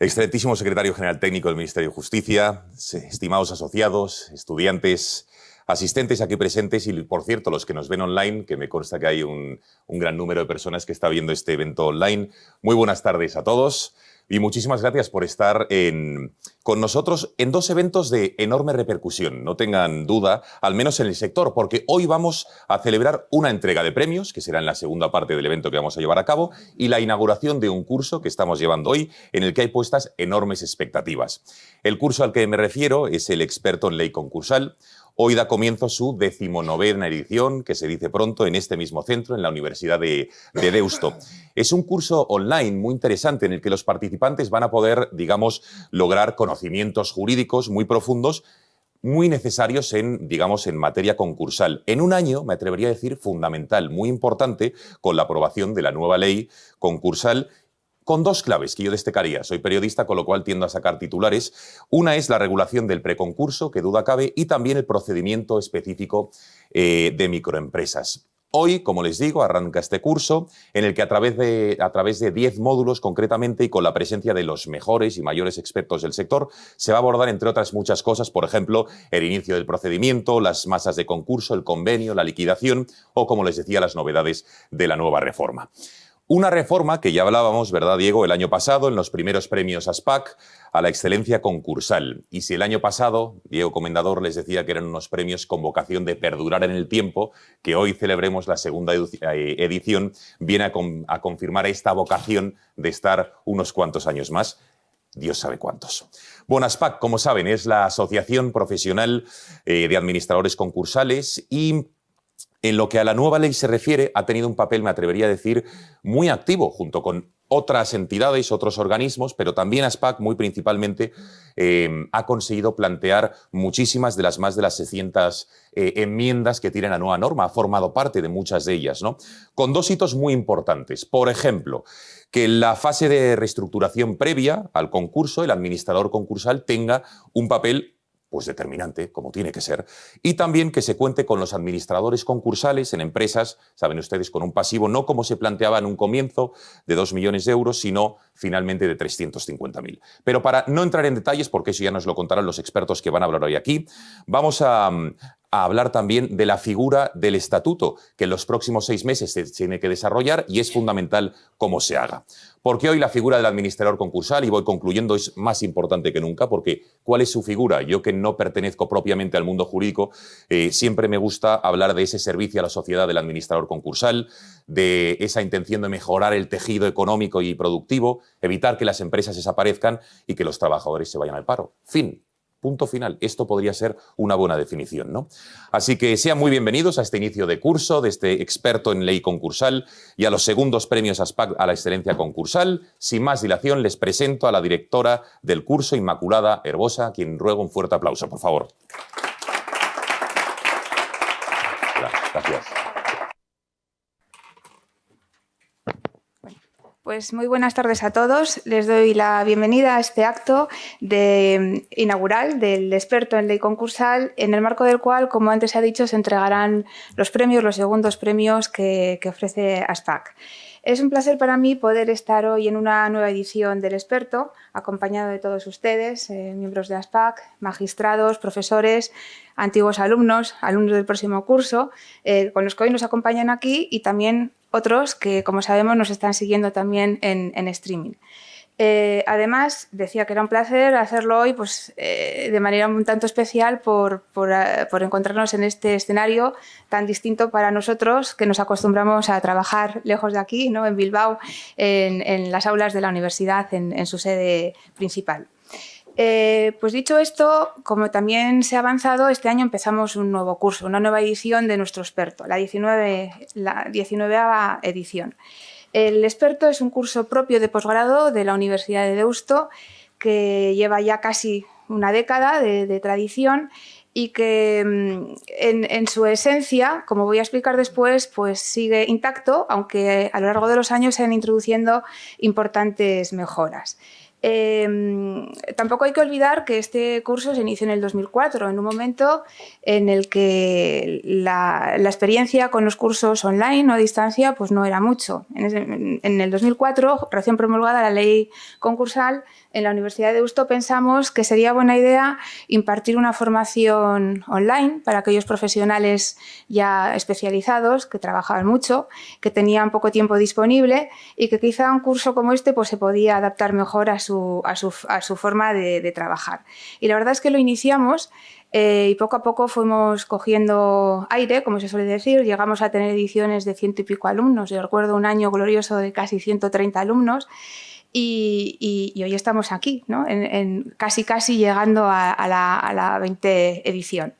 Excelentísimo secretario general técnico del Ministerio de Justicia, estimados asociados, estudiantes, asistentes aquí presentes y, por cierto, los que nos ven online, que me consta que hay un gran número de personas que está viendo este evento online. Muy buenas tardes a todos y muchísimas gracias por estar con nosotros en dos eventos de enorme repercusión, no tengan duda, al menos en el sector, porque hoy vamos a celebrar una entrega de premios, que será en la segunda parte del evento que vamos a llevar a cabo, y la inauguración de un curso que estamos llevando hoy, en el que hay puestas enormes expectativas. El curso al que me refiero es el experto en ley concursal. Hoy da comienzo su 19ª edición, que se dice pronto, en este mismo centro, en la Universidad de Deusto. Es un curso online muy interesante en el que los participantes van a poder, digamos, lograr conocimientos jurídicos muy profundos, muy necesarios en materia concursal. En un año, me atrevería a decir, fundamental, muy importante, con la aprobación de la nueva ley concursal, con dos claves que yo destacaría. Soy periodista, con lo cual tiendo a sacar titulares. Una es la regulación del preconcurso, que duda cabe, y también el procedimiento específico de microempresas. Hoy, como les digo, arranca este curso en el que a través de 10 módulos concretamente y con la presencia de los mejores y mayores expertos del sector, se va a abordar, entre otras muchas cosas, por ejemplo, el inicio del procedimiento, las masas de concurso, el convenio, la liquidación o, como les decía, las novedades de la nueva reforma. Una reforma que ya hablábamos, ¿verdad, Diego?, el año pasado en los primeros premios ASPAC a la excelencia concursal. Y si el año pasado, Diego Comendador les decía que eran unos premios con vocación de perdurar en el tiempo, que hoy celebremos la segunda edición, viene a confirmar esta vocación de estar unos cuantos años más. Dios sabe cuántos. Bueno, ASPAC, como saben, es la Asociación Profesional de Administradores Concursales y en lo que a la nueva ley se refiere, ha tenido un papel, me atrevería a decir, muy activo, junto con otras entidades, otros organismos, pero también ASPAC, muy principalmente, ha conseguido plantear muchísimas de las más de las 600 enmiendas que tiene la nueva norma, ha formado parte de muchas de ellas, ¿no? Con dos hitos muy importantes. Por ejemplo, que en la fase de reestructuración previa al concurso, el administrador concursal tenga un papel pues determinante, como tiene que ser, y también que se cuente con los administradores concursales en empresas, saben ustedes, con un pasivo no como se planteaba en un comienzo de 2 millones de euros, sino finalmente de 350.000. Pero para no entrar en detalles, porque eso ya nos lo contarán los expertos que van a hablar hoy aquí, vamos a hablar también de la figura del estatuto, que en los próximos 6 meses se tiene que desarrollar y es fundamental cómo se haga. Porque hoy la figura del administrador concursal, y voy concluyendo, es más importante que nunca, porque ¿cuál es su figura? Yo, que no pertenezco propiamente al mundo jurídico, siempre me gusta hablar de ese servicio a la sociedad del administrador concursal, de esa intención de mejorar el tejido económico y productivo, evitar que las empresas desaparezcan y que los trabajadores se vayan al paro. Fin. Punto final. Esto podría ser una buena definición, ¿no? Así que sean muy bienvenidos a este inicio de curso de este experto en ley concursal y a los segundos premios ASPAC a la excelencia concursal. Sin más dilación, les presento a la directora del curso, Inmaculada Herbosa, a quien ruego un fuerte aplauso, por favor. Gracias. Pues muy buenas tardes a todos. Les doy la bienvenida a este acto inaugural del experto en ley concursal, en el marco del cual, como antes se ha dicho, se entregarán los segundos premios que ofrece ASPAC. Es un placer para mí poder estar hoy en una nueva edición del experto, acompañado de todos ustedes, miembros de ASPAC, magistrados, profesores, antiguos alumnos del próximo curso, con los que hoy nos acompañan aquí, y también otros que, como sabemos, nos están siguiendo también en streaming. Además, decía que era un placer hacerlo hoy de manera un tanto especial por encontrarnos en este escenario tan distinto para nosotros, que nos acostumbramos a trabajar lejos de aquí, ¿no?, en Bilbao, en las aulas de la universidad, en su sede principal. Pues dicho esto, como también se ha avanzado, este año empezamos un nuevo curso, una nueva edición de nuestro experto, la 19ª edición. El experto es un curso propio de posgrado de la Universidad de Deusto, que lleva ya casi una década de tradición y que en su esencia, como voy a explicar después, pues sigue intacto, aunque a lo largo de los años se han introduciendo importantes mejoras. Tampoco hay que olvidar que este curso se inició en el 2004, en un momento en el que la experiencia con los cursos online o a distancia pues no era mucho. En el 2004, recién promulgada la ley concursal, en la Universidad de Deusto pensamos que sería buena idea impartir una formación online para aquellos profesionales ya especializados que trabajaban mucho, que tenían poco tiempo disponible y que quizá un curso como este pues, se podía adaptar mejor a su forma de trabajar. Y la verdad es que lo iniciamos y poco a poco fuimos cogiendo aire, como se suele decir. Llegamos a tener ediciones de 100 y pico alumnos. Yo recuerdo un año glorioso de casi 130 alumnos. Y hoy estamos aquí, ¿no? Casi llegando a la 20 edición.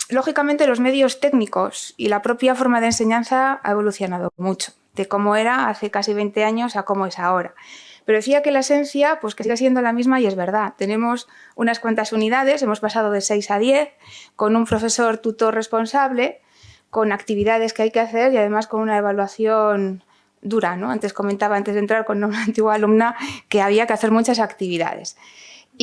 Lógicamente, los medios técnicos y la propia forma de enseñanza ha evolucionado mucho, de cómo era hace casi 20 años a cómo es ahora. Pero decía que la esencia, pues que sigue siendo la misma y es verdad. Tenemos unas cuantas unidades, hemos pasado de 6 a 10, con un profesor tutor responsable, con actividades que hay que hacer y además con una evaluación dura, ¿no? Antes comentaba, antes de entrar con una antigua alumna, que había que hacer muchas actividades.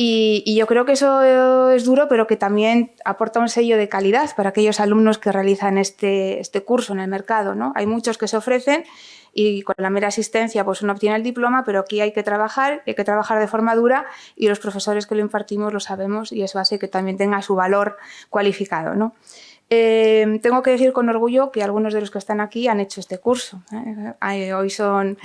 Y yo creo que eso es duro, pero que también aporta un sello de calidad para aquellos alumnos que realizan este curso en el mercado, ¿no? Hay muchos que se ofrecen y con la mera asistencia pues uno obtiene el diploma, pero aquí hay que trabajar de forma dura y los profesores que lo impartimos lo sabemos y eso hace que también tenga su valor cualificado, ¿no? Tengo que decir con orgullo que algunos de los que están aquí han hecho este curso. Hoy son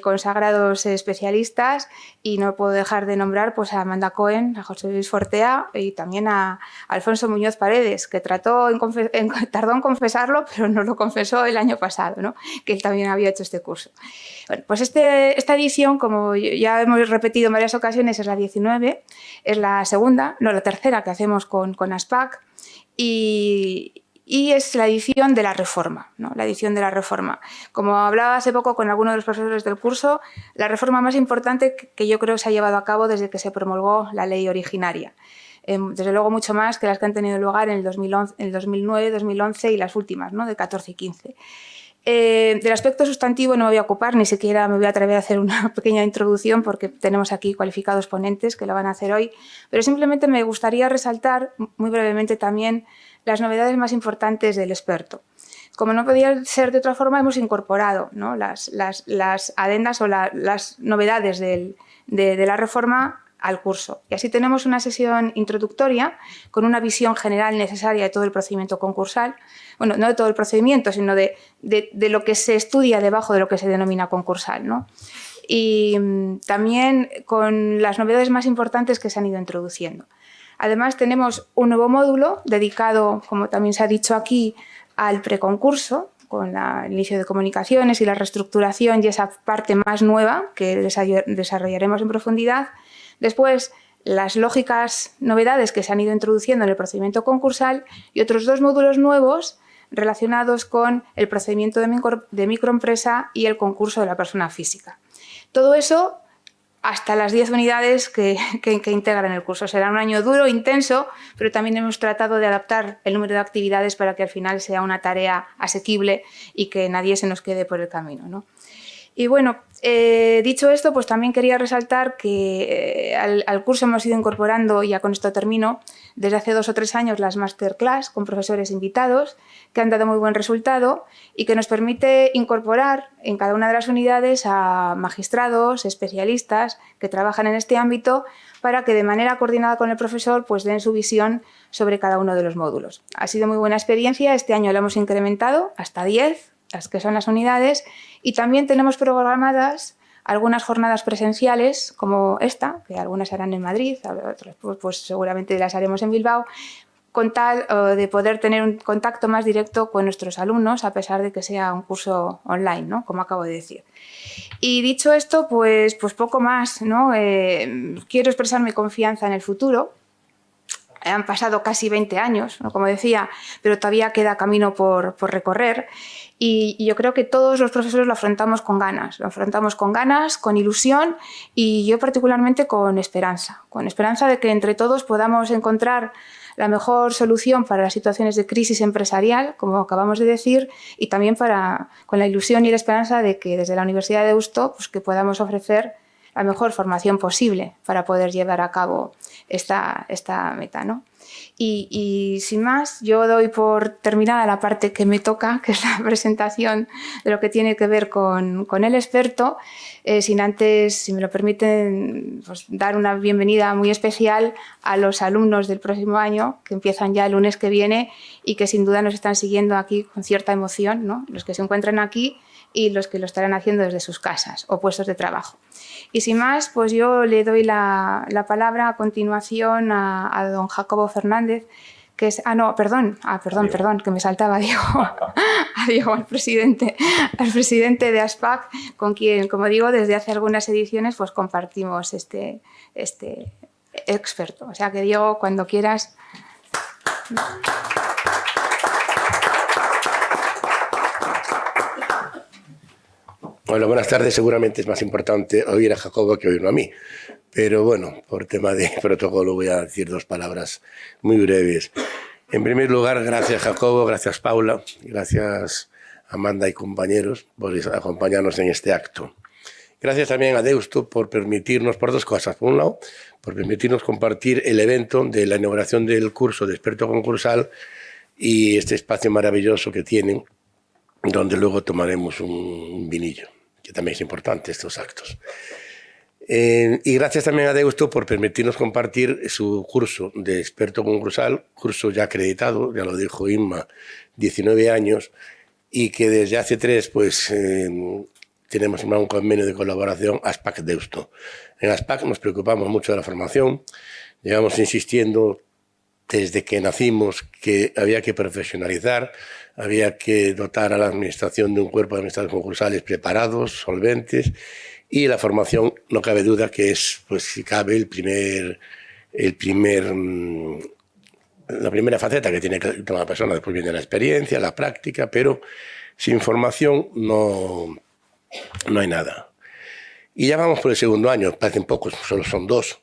consagrados especialistas y no puedo dejar de nombrar pues, a Amanda Cohen, a José Luis Fortea y también a Alfonso Muñoz Paredes, que tardó en confesarlo, pero no lo confesó el año pasado, ¿no? Que él también había hecho este curso. Bueno, pues esta edición, como ya hemos repetido en varias ocasiones, es la 19, es la tercera que hacemos con ASPAC. Y es la edición de la reforma, ¿no? La edición de la reforma. Como hablaba hace poco con algunos de los profesores del curso, la reforma más importante que yo creo que se ha llevado a cabo desde que se promulgó la ley originaria. Desde luego mucho más que las que han tenido lugar en el 2009, 2011 y las últimas, ¿no? De 14 y 15. Del aspecto sustantivo no me voy a ocupar, ni siquiera me voy a atrever a hacer una pequeña introducción porque tenemos aquí cualificados ponentes que lo van a hacer hoy, pero simplemente me gustaría resaltar muy brevemente también las novedades más importantes del experto. Como no podía ser de otra forma, hemos incorporado, ¿no? las adendas o las novedades de la reforma al curso. Y así tenemos una sesión introductoria con una visión general necesaria de todo el procedimiento concursal. Bueno, no de todo el procedimiento, sino de lo que se estudia debajo de lo que se denomina concursal, ¿no? Y también con las novedades más importantes que se han ido introduciendo. Además, tenemos un nuevo módulo dedicado, como también se ha dicho aquí, al preconcurso, con el inicio de comunicaciones y la reestructuración y esa parte más nueva que desarrollaremos en profundidad. Después, las lógicas novedades que se han ido introduciendo en el procedimiento concursal y otros 2 módulos nuevos relacionados con el procedimiento de microempresa y el concurso de la persona física. Todo eso hasta las 10 unidades que integran el curso. Será un año duro, intenso, pero también hemos tratado de adaptar el número de actividades para que al final sea una tarea asequible y que nadie se nos quede por el camino, ¿no? Y bueno, dicho esto, pues también quería resaltar que al curso hemos ido incorporando, y ya con esto termino, desde hace 2 o 3 años las masterclass con profesores invitados que han dado muy buen resultado y que nos permite incorporar en cada una de las unidades a magistrados, especialistas que trabajan en este ámbito para que de manera coordinada con el profesor pues den su visión sobre cada uno de los módulos. Ha sido muy buena experiencia, este año lo hemos incrementado hasta 10, las que son las unidades, y también tenemos programadas algunas jornadas presenciales como esta, que algunas harán en Madrid, otras pues seguramente las haremos en Bilbao, con tal de poder tener un contacto más directo con nuestros alumnos a pesar de que sea un curso online, ¿no? Como acabo de decir. Y dicho esto, pues poco más, ¿no? Quiero expresar mi confianza en el futuro. Han pasado casi 20 años, ¿no? Como decía, pero todavía queda camino por recorrer. Y yo creo que todos los profesores lo afrontamos con ganas, con ilusión y yo particularmente con esperanza de que entre todos podamos encontrar la mejor solución para las situaciones de crisis empresarial, como acabamos de decir, y también con la ilusión y la esperanza de que desde la Universidad de Deusto pues que podamos ofrecer la mejor formación posible para poder llevar a cabo esta meta, ¿no? Y sin más, yo doy por terminada la parte que me toca, que es la presentación de lo que tiene que ver con el experto, sin antes, si me lo permiten, pues, dar una bienvenida muy especial a los alumnos del próximo año, que empiezan ya el lunes que viene y que sin duda nos están siguiendo aquí con cierta emoción, ¿no? Los que se encuentran aquí y los que lo estarán haciendo desde sus casas o puestos de trabajo. Y sin más, pues yo le doy la palabra a continuación a don Jacobo Fernández, que es... perdón, que me saltaba Diego, a Diego, al presidente de ASPAC, con quien, como digo, desde hace algunas ediciones pues compartimos este experto. O sea que, Diego, cuando quieras... Bueno, buenas tardes. Seguramente es más importante oír a Jacobo que oírlo a mí. Pero bueno, por tema de protocolo voy a decir 2 palabras muy breves. En primer lugar, gracias Jacobo, gracias Paula, gracias Amanda y compañeros por acompañarnos en este acto. Gracias también a Deusto por permitirnos, por 2 cosas. Por un lado, por permitirnos compartir el evento de la inauguración del curso de experto concursal y este espacio maravilloso que tienen, donde luego tomaremos un vinillo, que también es importante estos actos. Y gracias también a Deusto por permitirnos compartir su curso de experto concursal, curso ya acreditado, ya lo dijo Inma, 19 años, y que desde hace 3 pues, tenemos un convenio de colaboración ASPAC-Deusto. En ASPAC nos preocupamos mucho de la formación, llevamos insistiendo desde que nacimos que había que profesionalizar, había que dotar a la administración de un cuerpo de administradores concursales preparados, solventes, y la formación no cabe duda que es, pues si cabe, la primera faceta que tiene que tomar la persona. Después viene la experiencia, la práctica, pero sin formación no hay nada. Y ya vamos por el 2.º año, parecen pocos, solo son 2,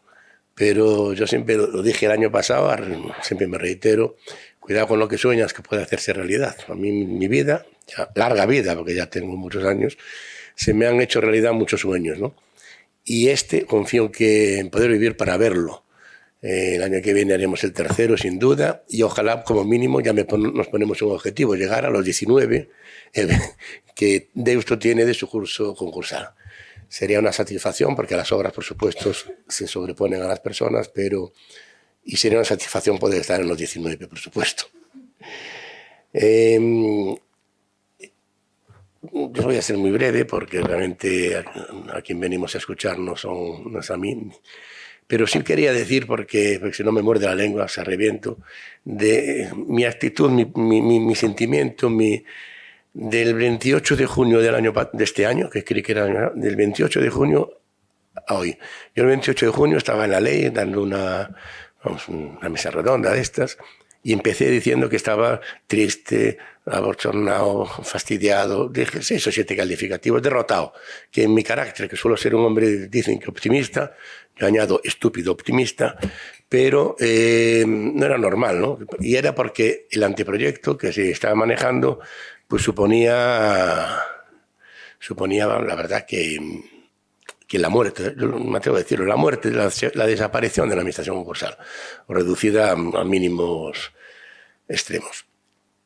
pero yo siempre lo dije el año pasado, siempre me reitero, cuidado con lo que sueñas, que puede hacerse realidad. A mí mi vida, ya larga vida, porque ya tengo muchos años, se me han hecho realidad muchos sueños, ¿no? Y confío en poder vivir para verlo. El año que viene haremos el 3.º, sin duda, y ojalá, como mínimo, ya nos ponemos un objetivo, llegar a los 19 que Deusto tiene de su curso concursal. Sería una satisfacción, porque las obras, por supuesto, se sobreponen a las personas, y sería una satisfacción poder estar en los 19, por supuesto. Yo voy a ser muy breve porque realmente a quien venimos a escuchar no es a mí, pero sí quería decir, porque si no me muerde la lengua, se reviento, de mi actitud, mi sentimiento, del 28 de junio de este año, que creí que era del 28 de junio a hoy. Yo el 28 de junio estaba en la ley dando una mesa redonda de estas, y empecé diciendo que estaba triste, abochornado, fastidiado, dije 6 o 7 calificativos, derrotado, que en mi carácter, que suelo ser un hombre, dicen que optimista, yo añado estúpido optimista, pero no era normal, ¿no? Y era porque el anteproyecto que se estaba manejando pues suponía la verdad que la muerte, yo me atrevo a decirlo, la muerte, la desaparición de la administración concursal, reducida a mínimos extremos.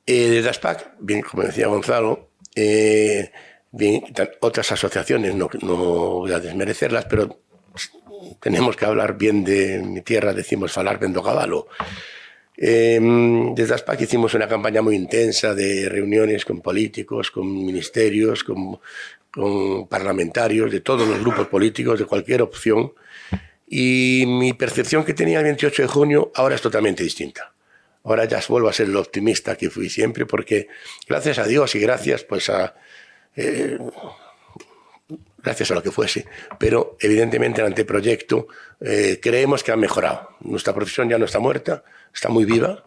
Desde ASPAC, bien, como decía Gonzalo, bien, otras asociaciones, no voy a desmerecerlas, pero tenemos que hablar bien de mi tierra, decimos falar ben do cabalo. Desde ASPAC hicimos una campaña muy intensa de reuniones con políticos, con ministerios, con parlamentarios de todos los grupos políticos, de cualquier opción, y mi percepción que tenía el 28 de junio ahora es totalmente distinta. Ahora ya vuelvo a ser el optimista que fui siempre, porque gracias a Dios y gracias gracias a lo que fuese, pero evidentemente el anteproyecto creemos que ha mejorado. Nuestra profesión ya no está muerta, está muy viva,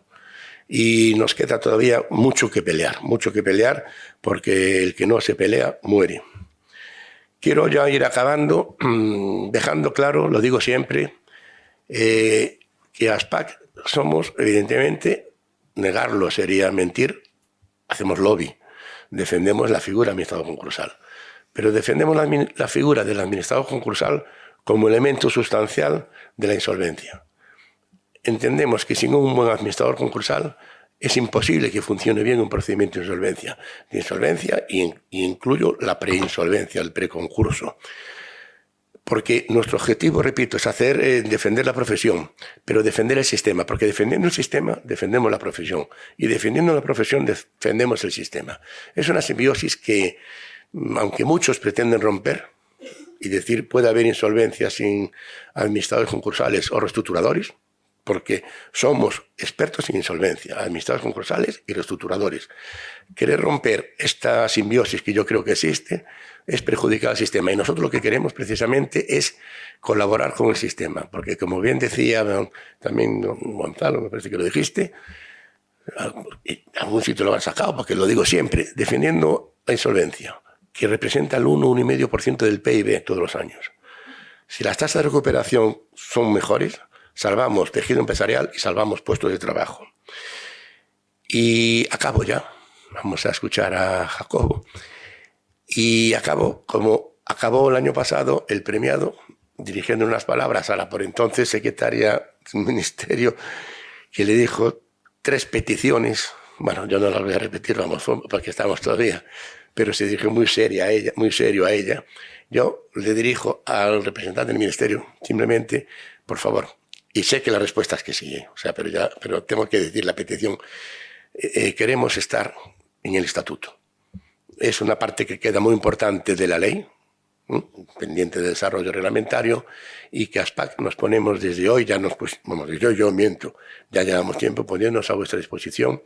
y nos queda todavía mucho que pelear, porque el que no se pelea muere. Quiero ya ir acabando, dejando claro, lo digo siempre, que ASPAC somos, evidentemente, negarlo sería mentir, hacemos lobby, defendemos la figura del administrador concursal, pero defendemos la figura del administrador concursal como elemento sustancial de la insolvencia. Entendemos que sin un buen administrador concursal es imposible que funcione bien un procedimiento de insolvencia y incluyo la preinsolvencia, el preconcurso. Porque nuestro objetivo, repito, es defender la profesión, pero defender el sistema, porque defendiendo el sistema, defendemos la profesión, y defendiendo la profesión, defendemos el sistema. Es una simbiosis que, aunque muchos pretenden romper, y decir puede haber insolvencia sin administradores concursales o reestructuradores, porque somos expertos en insolvencia, administradores concursales y reestructuradores. Querer romper esta simbiosis que yo creo que existe es perjudicar al sistema, y nosotros lo que queremos precisamente es colaborar con el sistema, porque como bien decía también don Gonzalo, me parece que lo dijiste, en algún sitio lo han sacado, porque lo digo siempre, defendiendo la insolvencia, que representa el 1,5% del PIB todos los años. Si las tasas de recuperación son mejores, salvamos tejido empresarial y salvamos puestos de trabajo. Y acabo ya. Vamos a escuchar a Jacobo. Y acabo, como acabó el año pasado, el premiado, dirigiendo unas palabras a la por entonces secretaria del Ministerio, que le dijo 3 peticiones. Bueno, yo no las voy a repetir, vamos, porque estamos todavía. Pero se dirigió muy serio a ella. Yo le dirijo al representante del Ministerio, simplemente, por favor. Y sé que la respuesta es que sí, o sea, pero tengo que decir la petición. Queremos estar en el estatuto. Es una parte que queda muy importante de la ley, pendiente de desarrollo reglamentario, y que ASPAC nos ponemos desde hoy, ya llevamos tiempo poniéndonos a vuestra disposición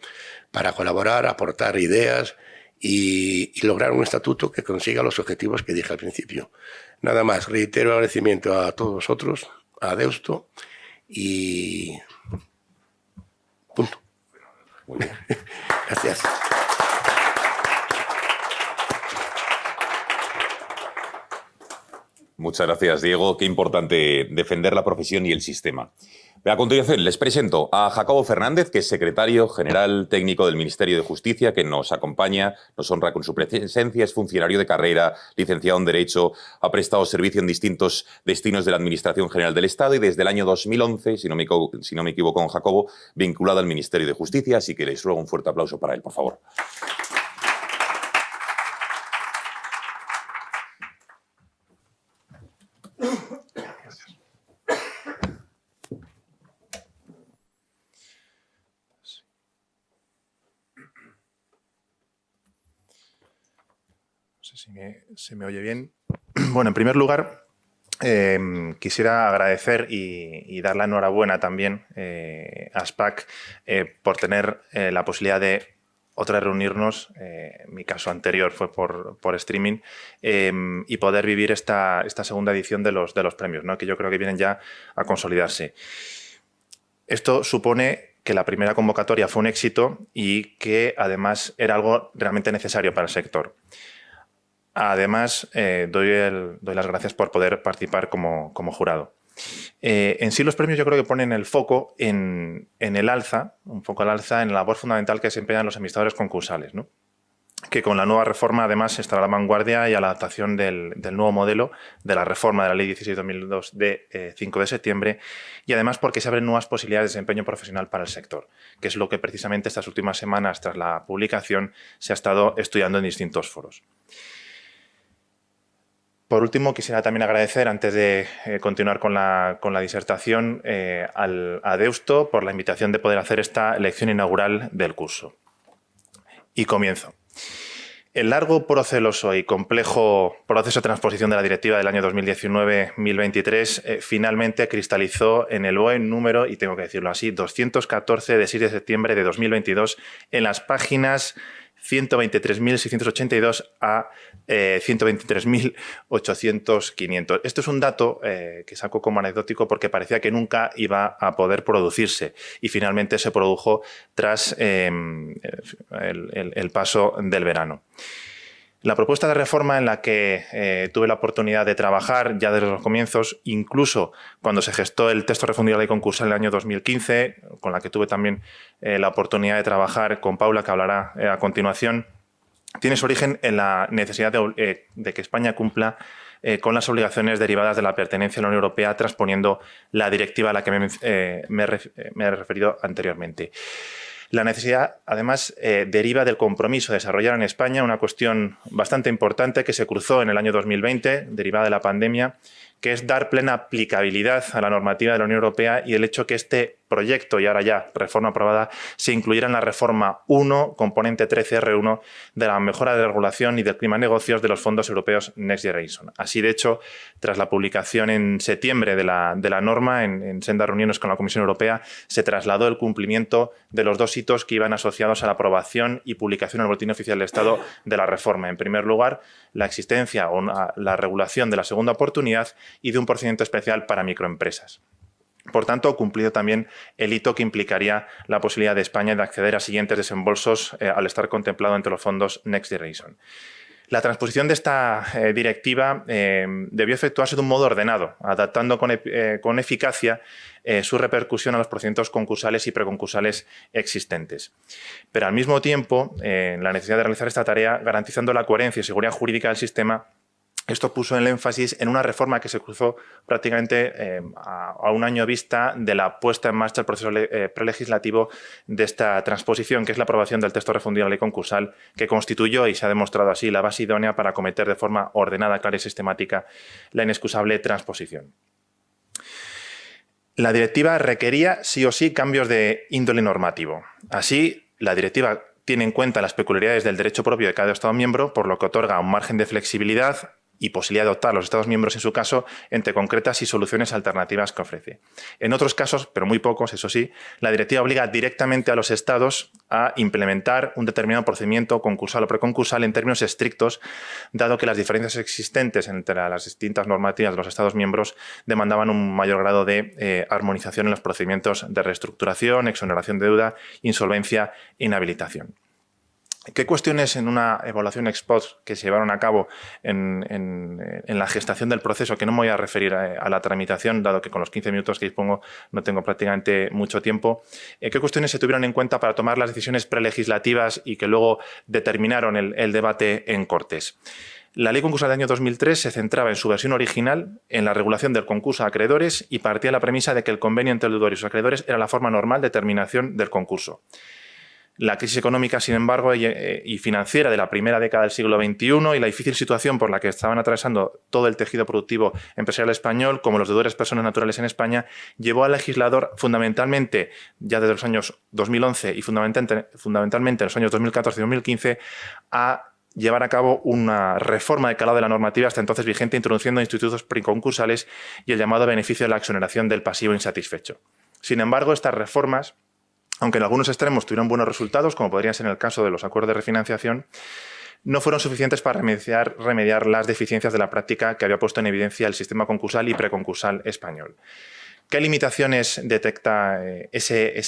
para colaborar, aportar ideas y lograr un estatuto que consiga los objetivos que dije al principio. Nada más, reitero el agradecimiento a todos vosotros, a Deusto, y punto. Muy bien. Gracias. Muchas gracias, Diego. Qué importante defender la profesión y el sistema. A continuación, les presento a Jacobo Fernández, que es secretario general técnico del Ministerio de Justicia, que nos acompaña, nos honra con su presencia, es funcionario de carrera, licenciado en Derecho, ha prestado servicio en distintos destinos de la Administración General del Estado y desde el año 2011, si no me equivoco, con Jacobo, vinculado al Ministerio de Justicia, así que les ruego un fuerte aplauso para él, por favor. Si me oye bien. Bueno, en primer lugar, quisiera agradecer y dar la enhorabuena también a ASPAC por tener la posibilidad de otra vez reunirnos. Mi caso anterior fue por streaming y poder vivir esta segunda edición de los premios, ¿no? Que yo creo que vienen ya a consolidarse. Esto supone que la primera convocatoria fue un éxito y que además era algo realmente necesario para el sector. Además, doy las gracias por poder participar como jurado. En sí, los premios yo creo que ponen el foco en el alza, un foco al alza en la labor fundamental que desempeñan los administradores concursales, ¿no? Que con la nueva reforma además estará a la vanguardia y a la adaptación del nuevo modelo de la reforma de la Ley 16/2002 de 5 de septiembre y además porque se abren nuevas posibilidades de desempeño profesional para el sector, que es lo que precisamente estas últimas semanas tras la publicación se ha estado estudiando en distintos foros. Por último, quisiera también agradecer, antes de continuar con la disertación, a Deusto por la invitación de poder hacer esta lección inaugural del curso. Y comienzo. El largo, proceloso y complejo proceso de transposición de la directiva del año 2019-1023 finalmente cristalizó en el BOE número, y tengo que decirlo así, 214 de 6 de septiembre de 2022 en las páginas 123.682 a 123.800. Esto es un dato que saco como anecdótico porque parecía que nunca iba a poder producirse y finalmente se produjo tras el paso del verano. La propuesta de reforma en la que tuve la oportunidad de trabajar ya desde los comienzos, incluso cuando se gestó el texto refundido de la ley concursal en el año 2015, con la que tuve también la oportunidad de trabajar con Paula, que hablará a continuación, tiene su origen en la necesidad de que España cumpla con las obligaciones derivadas de la pertenencia a la Unión Europea, transponiendo la directiva a la que me he referido anteriormente. La necesidad, además, deriva del compromiso de desarrollar en España una cuestión bastante importante que se cruzó en el año 2020, derivada de la pandemia, que es dar plena aplicabilidad a la normativa de la Unión Europea y el hecho que este proyecto, y ahora ya reforma aprobada, se incluyera en la reforma 1, componente 13R1, de la mejora de regulación y del clima de negocios de los fondos europeos Next Generation. Así, de hecho, tras la publicación en septiembre de la norma, en sendas reuniones con la Comisión Europea, se trasladó el cumplimiento de los dos hitos que iban asociados a la aprobación y publicación en el Boletín Oficial del Estado de la reforma. En primer lugar, la existencia o la regulación de la segunda oportunidad y de un procedimiento especial para microempresas. Por tanto, cumplido también el hito que implicaría la posibilidad de España de acceder a siguientes desembolsos al estar contemplado entre los fondos Next Generation. La transposición de esta directiva debió efectuarse de un modo ordenado, adaptando con eficacia su repercusión a los procedimientos concursales y preconcursales existentes. Pero al mismo tiempo, la necesidad de realizar esta tarea garantizando la coherencia y seguridad jurídica del sistema. Esto puso el énfasis en una reforma que se cruzó prácticamente a un año vista de la puesta en marcha del proceso prelegislativo de esta transposición, que es la aprobación del texto refundido de la ley concursal, que constituyó, y se ha demostrado así, la base idónea para acometer de forma ordenada, clara y sistemática la inexcusable transposición. La directiva requería sí o sí cambios de índole normativo. Así, la directiva tiene en cuenta las peculiaridades del derecho propio de cada Estado miembro, por lo que otorga un margen de flexibilidad y posibilidad de adoptar a los Estados miembros, en su caso, entre concretas y soluciones alternativas que ofrece. En otros casos, pero muy pocos, eso sí, la directiva obliga directamente a los Estados a implementar un determinado procedimiento concursal o preconcursal en términos estrictos, dado que las diferencias existentes entre las distintas normativas de los Estados miembros demandaban un mayor grado de armonización en los procedimientos de reestructuración, exoneración de deuda, insolvencia e inhabilitación. ¿Qué cuestiones en una evaluación ex post que se llevaron a cabo en la gestación del proceso, que no me voy a referir a la tramitación, dado que con los 15 minutos que dispongo no tengo prácticamente mucho tiempo, qué cuestiones se tuvieron en cuenta para tomar las decisiones prelegislativas y que luego determinaron el debate en Cortes? La ley concursal del año 2003 se centraba en su versión original en la regulación del concurso a acreedores y partía de la premisa de que el convenio entre el deudor y sus acreedores era la forma normal de terminación del concurso. La crisis económica, sin embargo, y financiera de la primera década del siglo XXI y la difícil situación por la que estaban atravesando todo el tejido productivo empresarial español, como los deudores personas naturales en España, llevó al legislador fundamentalmente, ya desde los años 2011 y fundamentalmente en los años 2014 y 2015, a llevar a cabo una reforma de calado de la normativa hasta entonces vigente, introduciendo institutos preconcursales y el llamado beneficio de la exoneración del pasivo insatisfecho. Sin embargo, estas reformas, aunque en algunos extremos tuvieron buenos resultados, como podría ser en el caso de los acuerdos de refinanciación, no fueron suficientes para remediar las deficiencias de la práctica que había puesto en evidencia el sistema concursal y preconcursal español. ¿Qué limitaciones detecta ese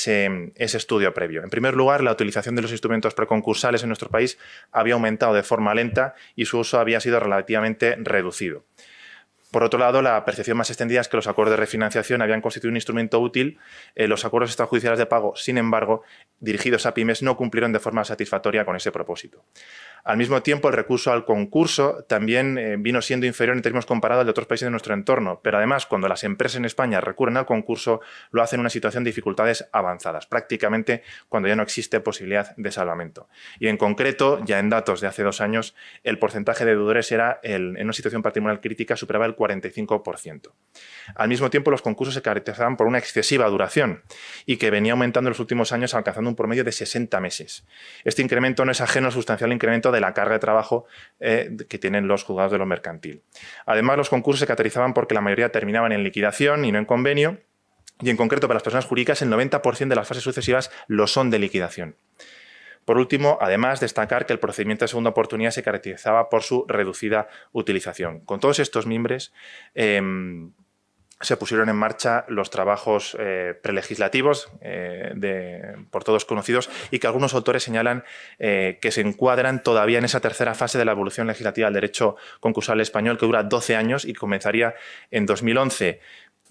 estudio previo? En primer lugar, la utilización de los instrumentos preconcursales en nuestro país había aumentado de forma lenta y su uso había sido relativamente reducido. Por otro lado, la percepción más extendida es que los acuerdos de refinanciación habían constituido un instrumento útil. Los acuerdos extrajudiciales de pago, sin embargo, dirigidos a pymes, no cumplieron de forma satisfactoria con ese propósito. Al mismo tiempo, el recurso al concurso también vino siendo inferior en términos comparados al de otros países de nuestro entorno, pero además, cuando las empresas en España recurren al concurso, lo hacen en una situación de dificultades avanzadas, prácticamente cuando ya no existe posibilidad de salvamento. Y en concreto, ya en datos de hace 2 años, el porcentaje de deudores era, en una situación patrimonial crítica, superaba el 45%. Al mismo tiempo, los concursos se caracterizaban por una excesiva duración y que venía aumentando en los últimos años, alcanzando un promedio de 60 meses. Este incremento no es ajeno al sustancial incremento de la carga de trabajo que tienen los juzgados de lo mercantil. Además, los concursos se caracterizaban porque la mayoría terminaban en liquidación y no en convenio, y en concreto para las personas jurídicas el 90% de las fases sucesivas lo son de liquidación. Por último, además, destacar que el procedimiento de segunda oportunidad se caracterizaba por su reducida utilización. Con todos estos mimbres, se pusieron en marcha los trabajos prelegislativos por todos conocidos y que algunos autores señalan que se encuadran todavía en esa tercera fase de la evolución legislativa del derecho concursal español, que dura 12 años y comenzaría en 2011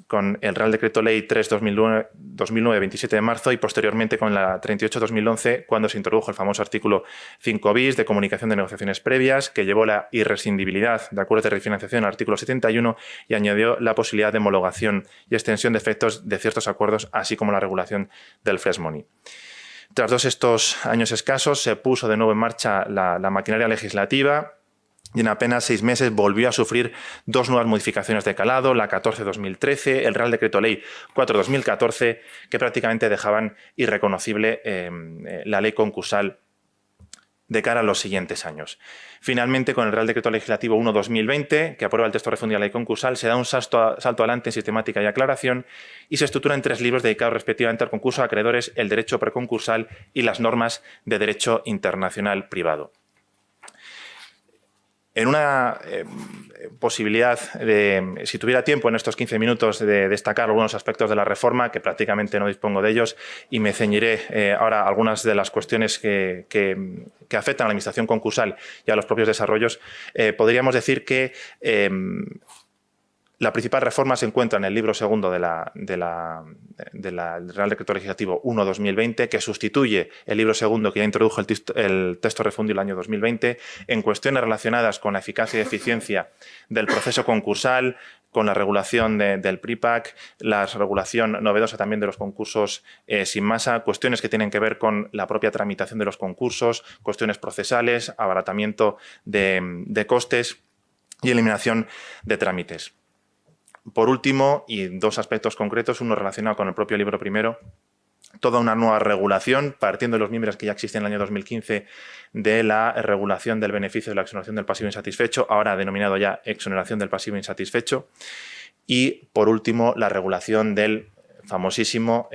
con el Real Decreto Ley 3/2009, 27 de marzo, y posteriormente con la 38/2011, cuando se introdujo el famoso artículo 5 bis de comunicación de negociaciones previas, que llevó la irrescindibilidad de acuerdos de refinanciación al artículo 71 y añadió la posibilidad de homologación y extensión de efectos de ciertos acuerdos, así como la regulación del fresh money. Tras todos estos años escasos, se puso de nuevo en marcha la maquinaria legislativa, y en apenas 6 meses volvió a sufrir 2 nuevas modificaciones de calado, la 14/2013, el Real Decreto Ley 4/2014, que prácticamente dejaban irreconocible la ley concursal de cara a los siguientes años. Finalmente, con el Real Decreto Legislativo 1/2020, que aprueba el texto refundido de la ley concursal, se da un salto adelante en sistemática y aclaración y se estructura en 3 libros dedicados respectivamente al concurso de acreedores, el derecho preconcursal y las normas de derecho internacional privado. En una posibilidad de, si tuviera tiempo en estos 15 minutos, de destacar algunos aspectos de la reforma, que prácticamente no dispongo de ellos, y me ceñiré ahora a algunas de las cuestiones que afectan a la administración concursal y a los propios desarrollos, podríamos decir que la principal reforma se encuentra en el libro segundo del Real Decreto Legislativo 1/2020, que sustituye el libro segundo que ya introdujo el texto refundido el año 2020 en cuestiones relacionadas con la eficacia y eficiencia del proceso concursal, con la regulación del PRIPAC, la regulación novedosa también de los concursos sin masa, cuestiones que tienen que ver con la propia tramitación de los concursos, cuestiones procesales, abaratamiento de costes y eliminación de trámites. Por último, y 2 aspectos concretos, uno relacionado con el propio libro primero, toda una nueva regulación, partiendo de los miembros que ya existían en el año 2015, de la regulación del beneficio de la exoneración del pasivo insatisfecho, ahora denominado ya exoneración del pasivo insatisfecho. Y, por último, la regulación del famosísimo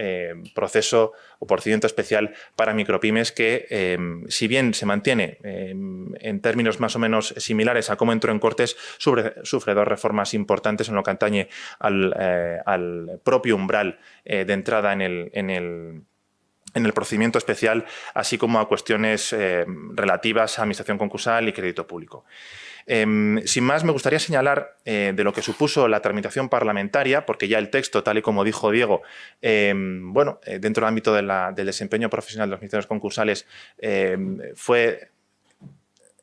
proceso o procedimiento especial para micropymes, que si bien se mantiene en términos más o menos similares a cómo entró en Cortes, sufre 2 reformas importantes en lo que atañe al propio umbral de entrada en el procedimiento especial, así como a cuestiones relativas a administración concursal y crédito público. Sin más, me gustaría señalar de lo que supuso la tramitación parlamentaria, porque ya el texto, tal y como dijo Diego, dentro del ámbito del desempeño profesional de los ministerios concursales, fue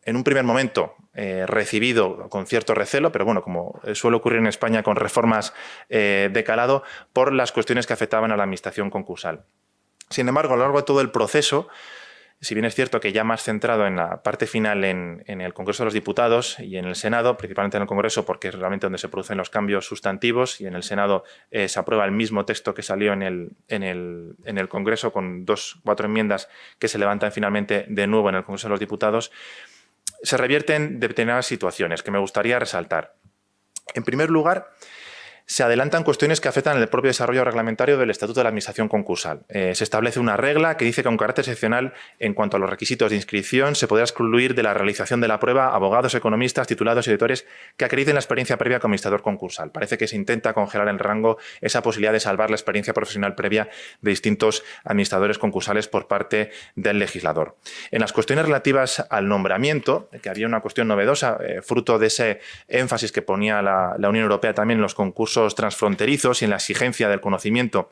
en un primer momento recibido con cierto recelo, pero bueno, como suele ocurrir en España con reformas de calado, por las cuestiones que afectaban a la administración concursal. Sin embargo, a lo largo de todo el proceso, si bien es cierto que ya más centrado en la parte final en el Congreso de los Diputados y en el Senado, principalmente en el Congreso porque es realmente donde se producen los cambios sustantivos, y en el Senado se aprueba el mismo texto que salió en el Congreso, con 4 enmiendas que se levantan finalmente de nuevo en el Congreso de los Diputados, se revierten determinadas situaciones que me gustaría resaltar. En primer lugar, se adelantan cuestiones que afectan el propio desarrollo reglamentario del Estatuto de la Administración Concursal. Se establece una regla que dice que, con carácter excepcional en cuanto a los requisitos de inscripción, se podrá excluir de la realización de la prueba abogados, economistas, titulados y editores que acrediten la experiencia previa como administrador concursal. Parece que se intenta congelar en rango esa posibilidad de salvar la experiencia profesional previa de distintos administradores concursales por parte del legislador. En las cuestiones relativas al nombramiento, que había una cuestión novedosa, fruto de ese énfasis que ponía la Unión Europea también en los concursos transfronterizos y en la exigencia del conocimiento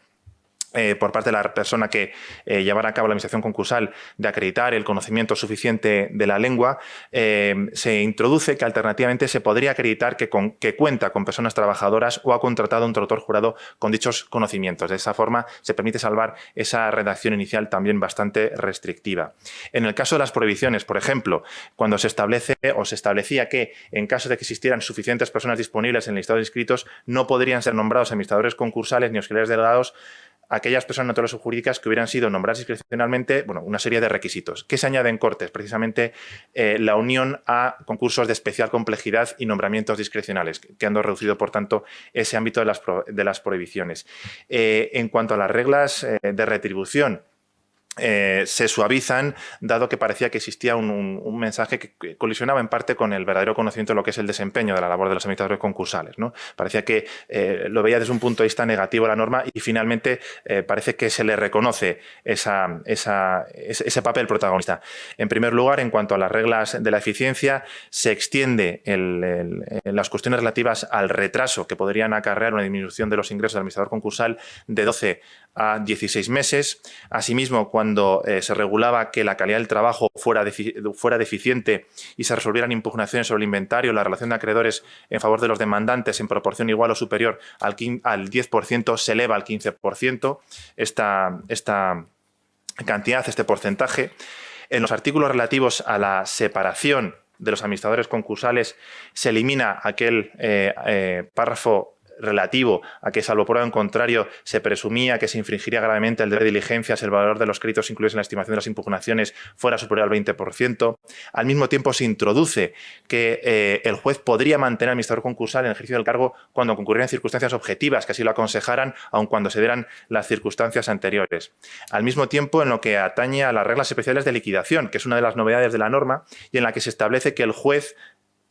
por parte de la persona que llevara a cabo la administración concursal, de acreditar el conocimiento suficiente de la lengua, se introduce que alternativamente se podría acreditar que cuenta con personas trabajadoras o ha contratado un tutor jurado con dichos conocimientos. De esa forma se permite salvar esa redacción inicial también bastante restrictiva. En el caso de las prohibiciones, por ejemplo, cuando se establece o se establecía que en caso de que existieran suficientes personas disponibles en el listado de inscritos, no podrían ser nombrados administradores concursales ni auxiliares delegados aquellas personas naturales o jurídicas que hubieran sido nombradas discrecionalmente, una serie de requisitos. ¿Qué se añade en Cortes? Precisamente la unión a concursos de especial complejidad y nombramientos discrecionales, quedando reducido, por tanto, ese ámbito de las prohibiciones. En cuanto a las reglas de retribución, se suavizan, dado que parecía que existía un mensaje que colisionaba en parte con el verdadero conocimiento de lo que es el desempeño de la labor de los administradores concursales, ¿no? Parecía que lo veía desde un punto de vista negativo la norma y finalmente parece que se le reconoce ese papel protagonista. En primer lugar, en cuanto a las reglas de la eficiencia, se extiende las cuestiones relativas al retraso que podrían acarrear una disminución de los ingresos del administrador concursal de 12 a 16 meses. Asimismo, cuando se regulaba que la calidad del trabajo fuera deficiente y se resolvieran impugnaciones sobre el inventario, la relación de acreedores en favor de los demandantes en proporción igual o superior al 10%, se eleva al 15% esta cantidad, este porcentaje. En los artículos relativos a la separación de los administradores concursales se elimina aquel párrafo relativo a que, salvo prueba en contrario, se presumía que se infringiría gravemente el deber de diligencia si el valor de los créditos incluidos en la estimación de las impugnaciones fuera superior al 20%. Al mismo tiempo, se introduce que el juez podría mantener al administrador concursal en el ejercicio del cargo cuando concurrieran circunstancias objetivas que así lo aconsejaran, aun cuando se dieran las circunstancias anteriores. Al mismo tiempo, en lo que atañe a las reglas especiales de liquidación, que es una de las novedades de la norma, y en la que se establece que el juez,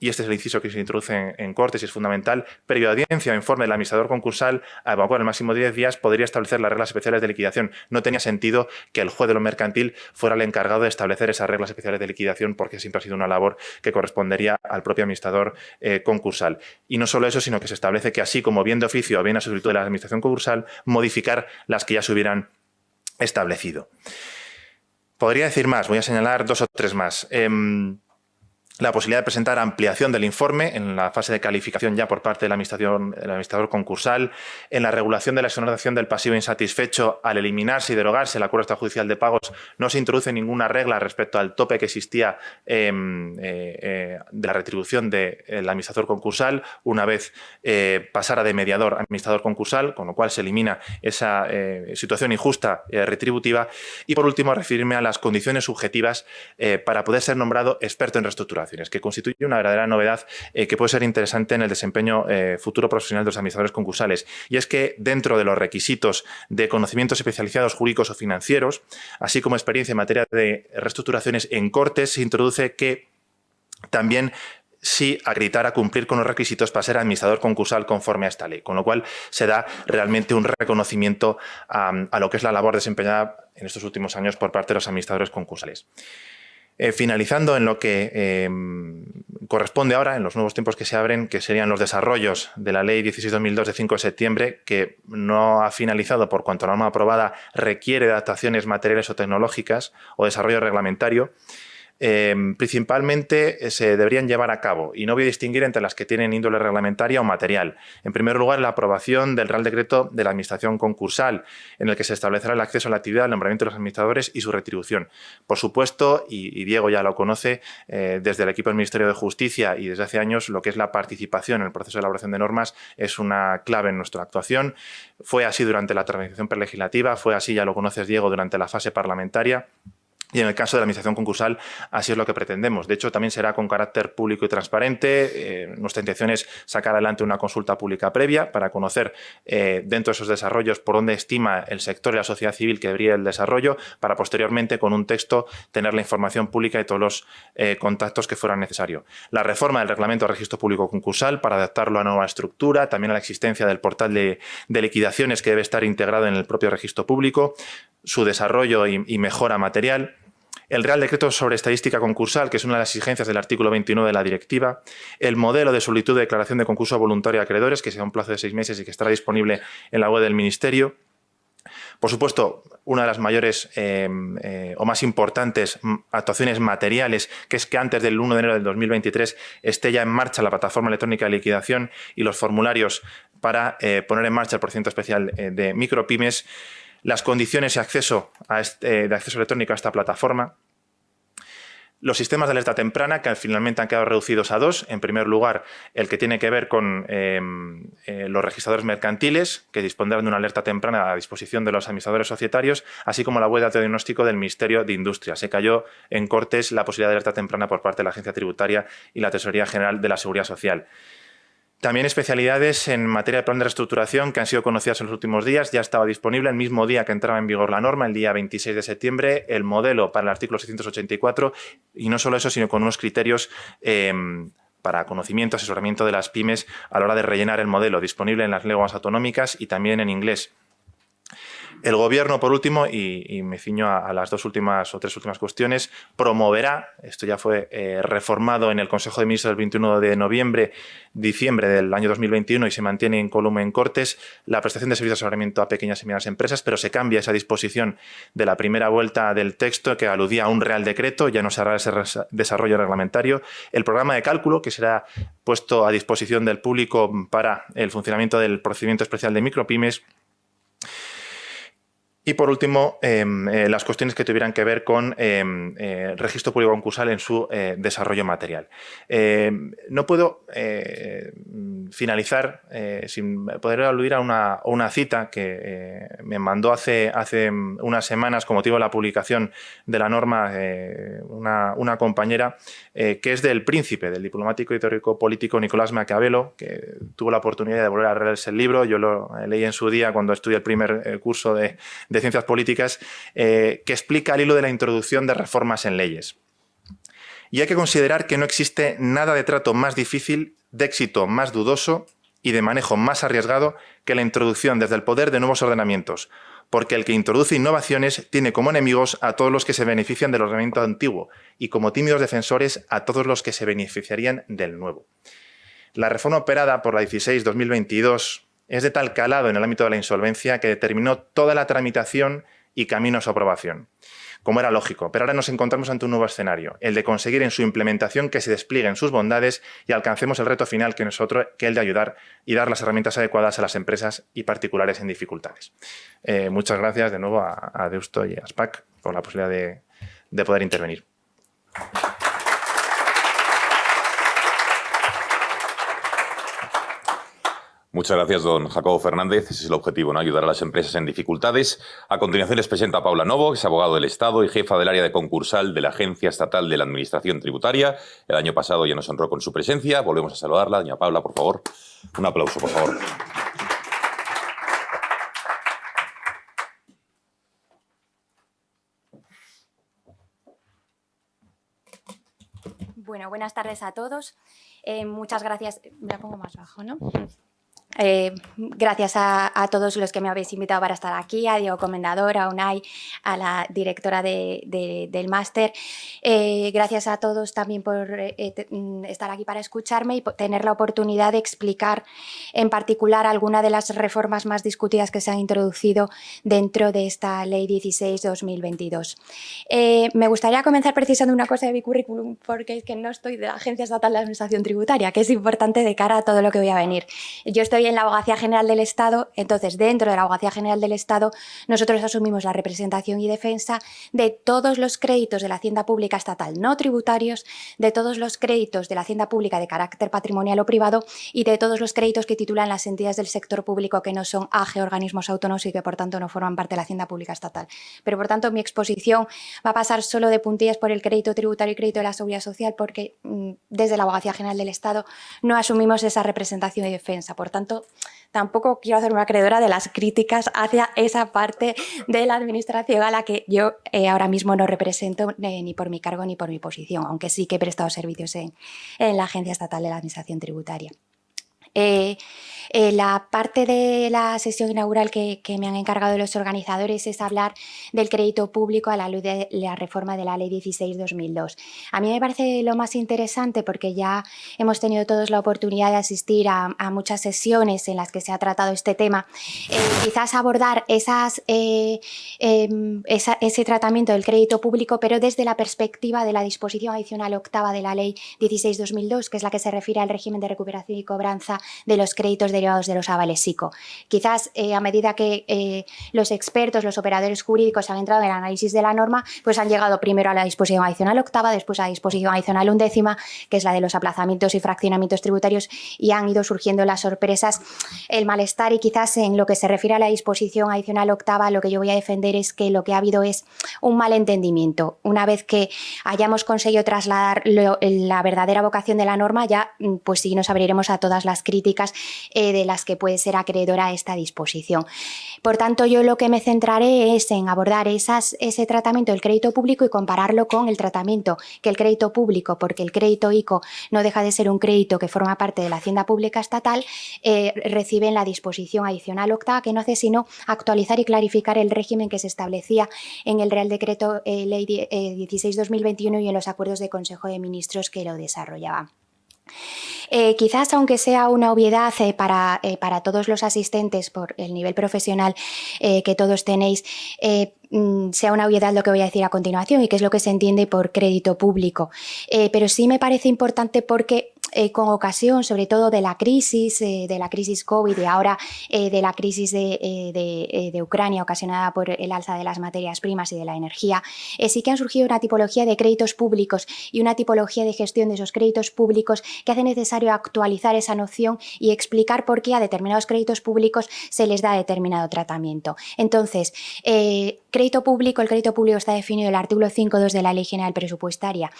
y este es el inciso que se introduce en Cortes y es fundamental, previa audiencia o informe del administrador concursal, a evacuar el máximo de 10 días, podría establecer las reglas especiales de liquidación. No tenía sentido que el juez de lo mercantil fuera el encargado de establecer esas reglas especiales de liquidación, porque siempre ha sido una labor que correspondería al propio administrador concursal. Y no solo eso, sino que se establece que, así como bien de oficio o bien a solicitud de la administración concursal, modificar las que ya se hubieran establecido. Podría decir más, voy a señalar 2 o 3 más. La posibilidad de presentar ampliación del informe en la fase de calificación ya por parte del administrador concursal, en la regulación de la exoneración del pasivo insatisfecho, al eliminarse y derogarse el acuerdo extrajudicial de pagos, no se introduce ninguna regla respecto al tope que existía de la retribución del administrador concursal una vez pasara de mediador a administrador concursal, con lo cual se elimina esa situación injusta retributiva. Y por último, referirme a las condiciones subjetivas para poder ser nombrado experto en reestructuración, que constituye una verdadera novedad que puede ser interesante en el desempeño futuro profesional de los administradores concursales. Y es que, dentro de los requisitos de conocimientos especializados jurídicos o financieros, así como experiencia en materia de reestructuraciones en Cortes, se introduce que también sí acreditara cumplir con los requisitos para ser administrador concursal conforme a esta ley, con lo cual se da realmente un reconocimiento a lo que es la labor desempeñada en estos últimos años por parte de los administradores concursales. Finalizando en lo que corresponde ahora, en los nuevos tiempos que se abren, que serían los desarrollos de la Ley 16/2002 de 5 de septiembre, que no ha finalizado por cuanto la norma aprobada requiere de adaptaciones materiales o tecnológicas o desarrollo reglamentario. Principalmente se deberían llevar a cabo, y no voy a distinguir entre las que tienen índole reglamentaria o material. En primer lugar, la aprobación del Real Decreto de la Administración concursal, en el que se establecerá el acceso a la actividad, el nombramiento de los administradores y su retribución. Por supuesto, y Diego ya lo conoce, desde el equipo del Ministerio de Justicia y desde hace años, lo que es la participación en el proceso de elaboración de normas es una clave en nuestra actuación. Fue así durante la tramitación prelegislativa, fue así, ya lo conoces, Diego, durante la fase parlamentaria. Y en el caso de la administración concursal, así es lo que pretendemos. De hecho, también será con carácter público y transparente. Nuestra intención es sacar adelante una consulta pública previa para conocer dentro de esos desarrollos por dónde estima el sector y la sociedad civil que debería el desarrollo, para posteriormente, con un texto, tener la información pública y todos los contactos que fueran necesarios. La reforma del Reglamento de Registro Público Concursal para adaptarlo a la nueva estructura, también a la existencia del portal de liquidaciones que debe estar integrado en el propio registro público, su desarrollo y mejora material. El Real Decreto sobre Estadística Concursal, que es una de las exigencias del artículo 21 de la directiva, el modelo de solicitud de declaración de concurso voluntario a acreedores, que sea un plazo de 6 meses y que estará disponible en la web del Ministerio. Por supuesto, una de las mayores o más importantes actuaciones materiales, que es que antes del 1 de enero del 2023 esté ya en marcha la plataforma electrónica de liquidación y los formularios para poner en marcha el procedimiento especial de micropymes, las condiciones y acceso de acceso electrónico a esta plataforma, los sistemas de alerta temprana, que finalmente han quedado reducidos a 2. En primer lugar, el que tiene que ver con los registradores mercantiles, que dispondrán de una alerta temprana a disposición de los administradores societarios, así como la web de autodiagnóstico del Ministerio de Industria. Se cayó en Cortes la posibilidad de alerta temprana por parte de la Agencia Tributaria y la Tesorería General de la Seguridad Social. También especialidades en materia de plan de reestructuración que han sido conocidas en los últimos días. Ya estaba disponible el mismo día que entraba en vigor la norma, el día 26 de septiembre, el modelo para el artículo 684 y no solo eso, sino con unos criterios para conocimiento, asesoramiento de las pymes a la hora de rellenar el modelo, disponible en las lenguas autonómicas y también en inglés. El Gobierno, por último, y me ciño a las tres últimas cuestiones, promoverá, esto ya fue reformado en el Consejo de Ministros del 21 de diciembre del año 2021 y se mantiene en columna en Cortes, la prestación de servicios de asesoramiento a pequeñas y medianas empresas, pero se cambia esa disposición de la primera vuelta del texto que aludía a un Real Decreto, ya no se hará ese desarrollo reglamentario. El programa de cálculo, que será puesto a disposición del público para el funcionamiento del procedimiento especial de micropymes. Y por último, las cuestiones que tuvieran que ver con registro público concursal en su desarrollo material. No puedo finalizar sin poder aludir a una cita que me mandó hace unas semanas con motivo de la publicación de la norma una compañera que es del Príncipe, del diplomático y teórico político Nicolás Maquiavelo, que tuvo la oportunidad de volver a leerse el libro. Yo lo leí en su día cuando estudié el primer curso de Ciencias Políticas, que explica el hilo de la introducción de reformas en leyes. Y hay que considerar que no existe nada de trato más difícil, de éxito más dudoso y de manejo más arriesgado que la introducción desde el poder de nuevos ordenamientos, porque el que introduce innovaciones tiene como enemigos a todos los que se benefician del ordenamiento antiguo y como tímidos defensores a todos los que se beneficiarían del nuevo. La reforma operada por la 16/2022 es de tal calado en el ámbito de la insolvencia que determinó toda la tramitación y camino a su aprobación, como era lógico, pero ahora nos encontramos ante un nuevo escenario, el de conseguir en su implementación que se desplieguen sus bondades y alcancemos el reto final que es el de ayudar y dar las herramientas adecuadas a las empresas y particulares en dificultades. Muchas gracias de nuevo a Deusto y a SPAC por la posibilidad de poder intervenir. Muchas gracias, don Jacobo Fernández. Ese es el objetivo, ¿no? Ayudar a las empresas en dificultades. A continuación les presento a Paula Novo, que es abogado del Estado y jefa del área de concursal de la Agencia Estatal de la Administración Tributaria. El año pasado ya nos honró con su presencia. Volvemos a saludarla. Doña Paula, por favor. Un aplauso, por favor. Bueno, buenas tardes a todos. Muchas gracias. Me la pongo más bajo, ¿no? Gracias a todos los que me habéis invitado para estar aquí, a Diego Comendador, a Unai, a la directora del máster. Gracias a todos también por estar aquí para escucharme y por tener la oportunidad de explicar en particular alguna de las reformas más discutidas que se han introducido dentro de esta Ley 16/2022. Me gustaría comenzar precisando una cosa de mi currículum, porque es que no estoy de la Agencia Estatal de Administración Tributaria, que es importante de cara a todo lo que voy a venir. Yo estoy en la Abogacía General del Estado, entonces dentro de la Abogacía General del Estado nosotros asumimos la representación y defensa de todos los créditos de la Hacienda Pública Estatal no tributarios, de todos los créditos de la Hacienda Pública de carácter patrimonial o privado y de todos los créditos que titulan las entidades del sector público que no son AGE, organismos autónomos y que por tanto no forman parte de la Hacienda Pública Estatal. Pero por tanto mi exposición va a pasar solo de puntillas por el crédito tributario y crédito de la Seguridad Social porque desde la Abogacía General del Estado no asumimos esa representación y defensa. Por tanto, tampoco quiero hacerme acreedora de las críticas hacia esa parte de la administración a la que yo ahora mismo no represento ni por mi cargo ni por mi posición, aunque sí que he prestado servicios en la Agencia Estatal de la Administración Tributaria. La parte de la sesión inaugural que me han encargado los organizadores es hablar del crédito público a la luz de la reforma de la Ley 16/2002. A mí me parece lo más interesante porque ya hemos tenido todos la oportunidad de asistir a muchas sesiones en las que se ha tratado este tema. Quizás abordar ese tratamiento del crédito público, pero desde la perspectiva de la disposición adicional octava de la Ley 16/2002, que es la que se refiere al régimen de recuperación y cobranza de los créditos derivados de los avales SICO. Quizás a medida que los expertos, los operadores jurídicos han entrado en el análisis de la norma, pues han llegado primero a la disposición adicional octava, después a la disposición adicional undécima, que es la de los aplazamientos y fraccionamientos tributarios, y han ido surgiendo las sorpresas, el malestar, y quizás en lo que se refiere a la disposición adicional octava, lo que yo voy a defender es que lo que ha habido es un malentendimiento. Una vez que hayamos conseguido trasladar la verdadera vocación de la norma, ya pues sí nos abriremos a todas las críticas críticas de las que puede ser acreedora esta disposición. Por tanto, yo lo que me centraré es en abordar ese tratamiento del crédito público y compararlo con el tratamiento que el crédito público, porque el crédito ICO no deja de ser un crédito que forma parte de la hacienda pública estatal, recibe en la disposición adicional octava, que no hace sino actualizar y clarificar el régimen que se establecía en el Real Decreto Ley 16/2021 y en los acuerdos de Consejo de Ministros que lo desarrollaban. Quizás, aunque sea una obviedad para todos los asistentes por el nivel profesional que todos tenéis, sea una obviedad lo que voy a decir a continuación y qué es lo que se entiende por crédito público. Pero sí me parece importante porque con ocasión, sobre todo de la crisis COVID y ahora de la crisis de Ucrania ocasionada por el alza de las materias primas y de la energía, sí que han surgido una tipología de créditos públicos y una tipología de gestión de esos créditos públicos que hace necesario actualizar esa noción y explicar por qué a determinados créditos públicos se les da determinado tratamiento. Entonces, el crédito público está definido en el artículo 5.2 de la Ley General Presupuestaria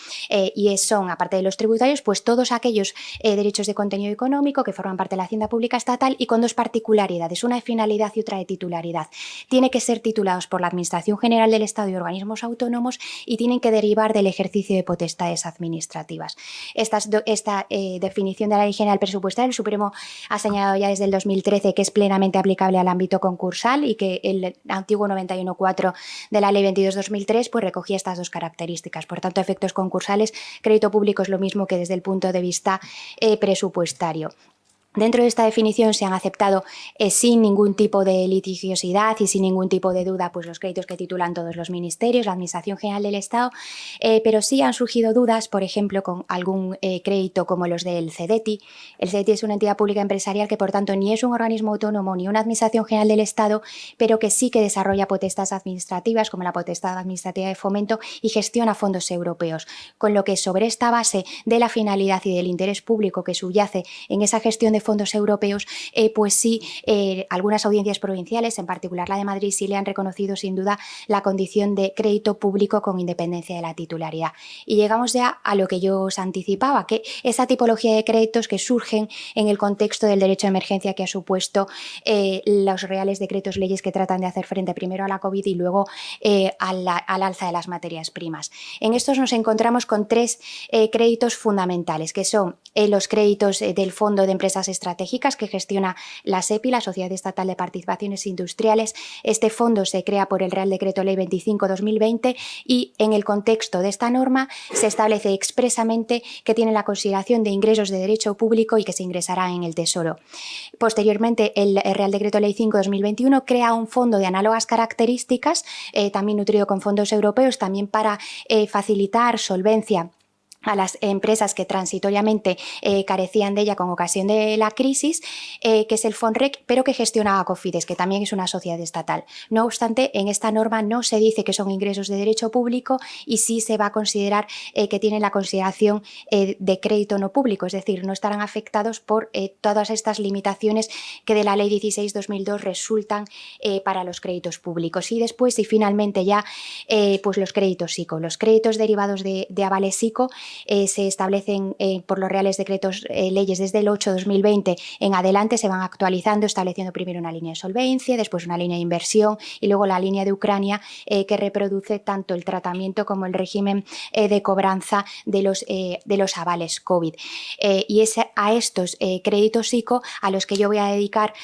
y son, aparte de los tributarios, pues todos aquellos derechos de contenido económico que forman parte de la hacienda pública estatal y con dos particularidades, una de finalidad y otra de titularidad. Tienen que ser titulados por la Administración General del Estado y organismos autónomos y tienen que derivar del ejercicio de potestades administrativas. Esta definición de la Ley General Presupuestaria, el Supremo ha señalado ya desde el 2013 que es plenamente aplicable al ámbito concursal y que el antiguo 91.4 de la Ley 22/2003 pues recogía estas dos características. Por tanto, efectos concursales, crédito público es lo mismo que desde el punto de vista presupuestario. Dentro de esta definición se han aceptado sin ningún tipo de litigiosidad y sin ningún tipo de duda pues los créditos que titulan todos los ministerios, la Administración General del Estado, pero sí han surgido dudas, por ejemplo, con algún crédito como los del CEDETI. El CEDETI es una entidad pública empresarial que, por tanto, ni es un organismo autónomo ni una Administración General del Estado, pero que sí que desarrolla potestades administrativas, como la potestad administrativa de fomento, y gestiona fondos europeos. Con lo que sobre esta base de la finalidad y del interés público que subyace en esa gestión de fondos europeos, pues sí, algunas audiencias provinciales, en particular la de Madrid, sí le han reconocido sin duda la condición de crédito público con independencia de la titularidad. Y llegamos ya a lo que yo os anticipaba, que esa tipología de créditos que surgen en el contexto del derecho de emergencia que ha supuesto los reales decretos leyes que tratan de hacer frente primero a la COVID y luego al alza de las materias primas. En estos nos encontramos con tres créditos fundamentales, que son los créditos del Fondo de Empresas Estratégicas que gestiona la SEPI, la Sociedad Estatal de Participaciones Industriales. Este fondo se crea por el Real Decreto Ley 25/2020 y en el contexto de esta norma se establece expresamente que tiene la consideración de ingresos de derecho público y que se ingresarán en el Tesoro. Posteriormente, el Real Decreto Ley 5/2021 crea un fondo de análogas características, también nutrido con fondos europeos, también para facilitar solvencia a las empresas que transitoriamente carecían de ella con ocasión de la crisis, que es el FONREC, pero que gestiona a Cofides, que también es una sociedad estatal. No obstante, en esta norma no se dice que son ingresos de derecho público y sí se va a considerar que tienen la consideración de crédito no público, es decir, no estarán afectados por todas estas limitaciones que de la Ley 16/2002 resultan para los créditos públicos. Y después, y finalmente ya, pues los créditos ICO. Los créditos derivados de avales ICO se establecen por los reales decretos leyes desde el 8/2020 en adelante, se van actualizando, estableciendo primero una línea de solvencia, después una línea de inversión y luego la línea de Ucrania que reproduce tanto el tratamiento como el régimen de cobranza de los avales COVID. Y es a estos créditos ICO a los que yo voy a dedicar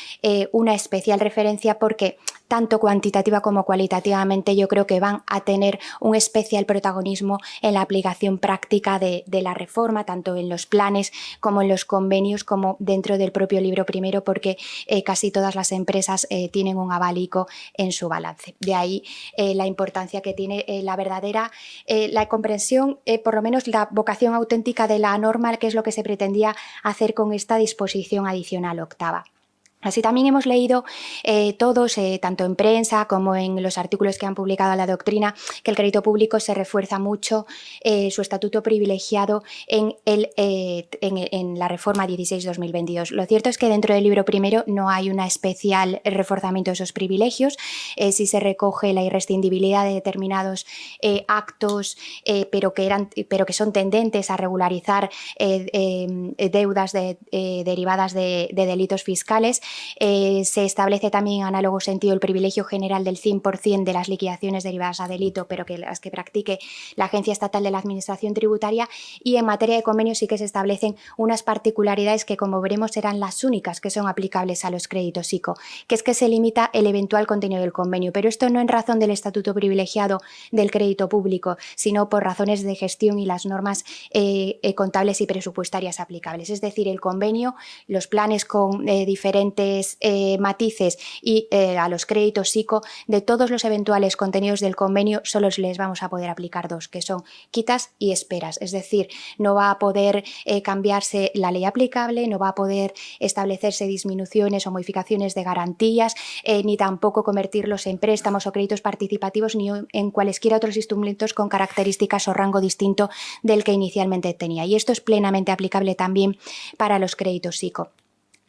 una especial referencia porque tanto cuantitativa como cualitativamente yo creo que van a tener un especial protagonismo en la aplicación práctica de la reforma, tanto en los planes como en los convenios, como dentro del propio libro primero, porque casi todas las empresas tienen un aval ICO en su balance. De ahí la importancia que tiene la verdadera, la comprensión, por lo menos la vocación auténtica de la norma, que es lo que se pretendía hacer con esta disposición adicional octava. Así también hemos leído todos, tanto en prensa como en los artículos que han publicado la doctrina, que el crédito público se refuerza mucho su estatuto privilegiado en la reforma 16-2022. Lo cierto es que dentro del libro primero no hay un especial reforzamiento de esos privilegios. Sí se recoge la irrescindibilidad de determinados actos, pero que son tendentes a regularizar deudas derivadas de delitos fiscales. Se establece también en análogo sentido el privilegio general del 100% de las liquidaciones derivadas a delito, pero que las que practique la Agencia Estatal de la Administración Tributaria, y en materia de convenios sí que se establecen unas particularidades que, como veremos, serán las únicas que son aplicables a los créditos ICO, que es que se limita el eventual contenido del convenio, pero esto no en razón del estatuto privilegiado del crédito público, sino por razones de gestión y las normas contables y presupuestarias aplicables. Es decir, el convenio, los planes con diferentes matices y a los créditos ICO, de todos los eventuales contenidos del convenio solo les vamos a poder aplicar dos, que son quitas y esperas. Es decir, no va a poder cambiarse la ley aplicable, no va a poder establecerse disminuciones o modificaciones de garantías, ni tampoco convertirlos en préstamos o créditos participativos, ni en cualesquiera otros instrumentos con características o rango distinto del que inicialmente tenía. Y esto es plenamente aplicable también para los créditos ICO.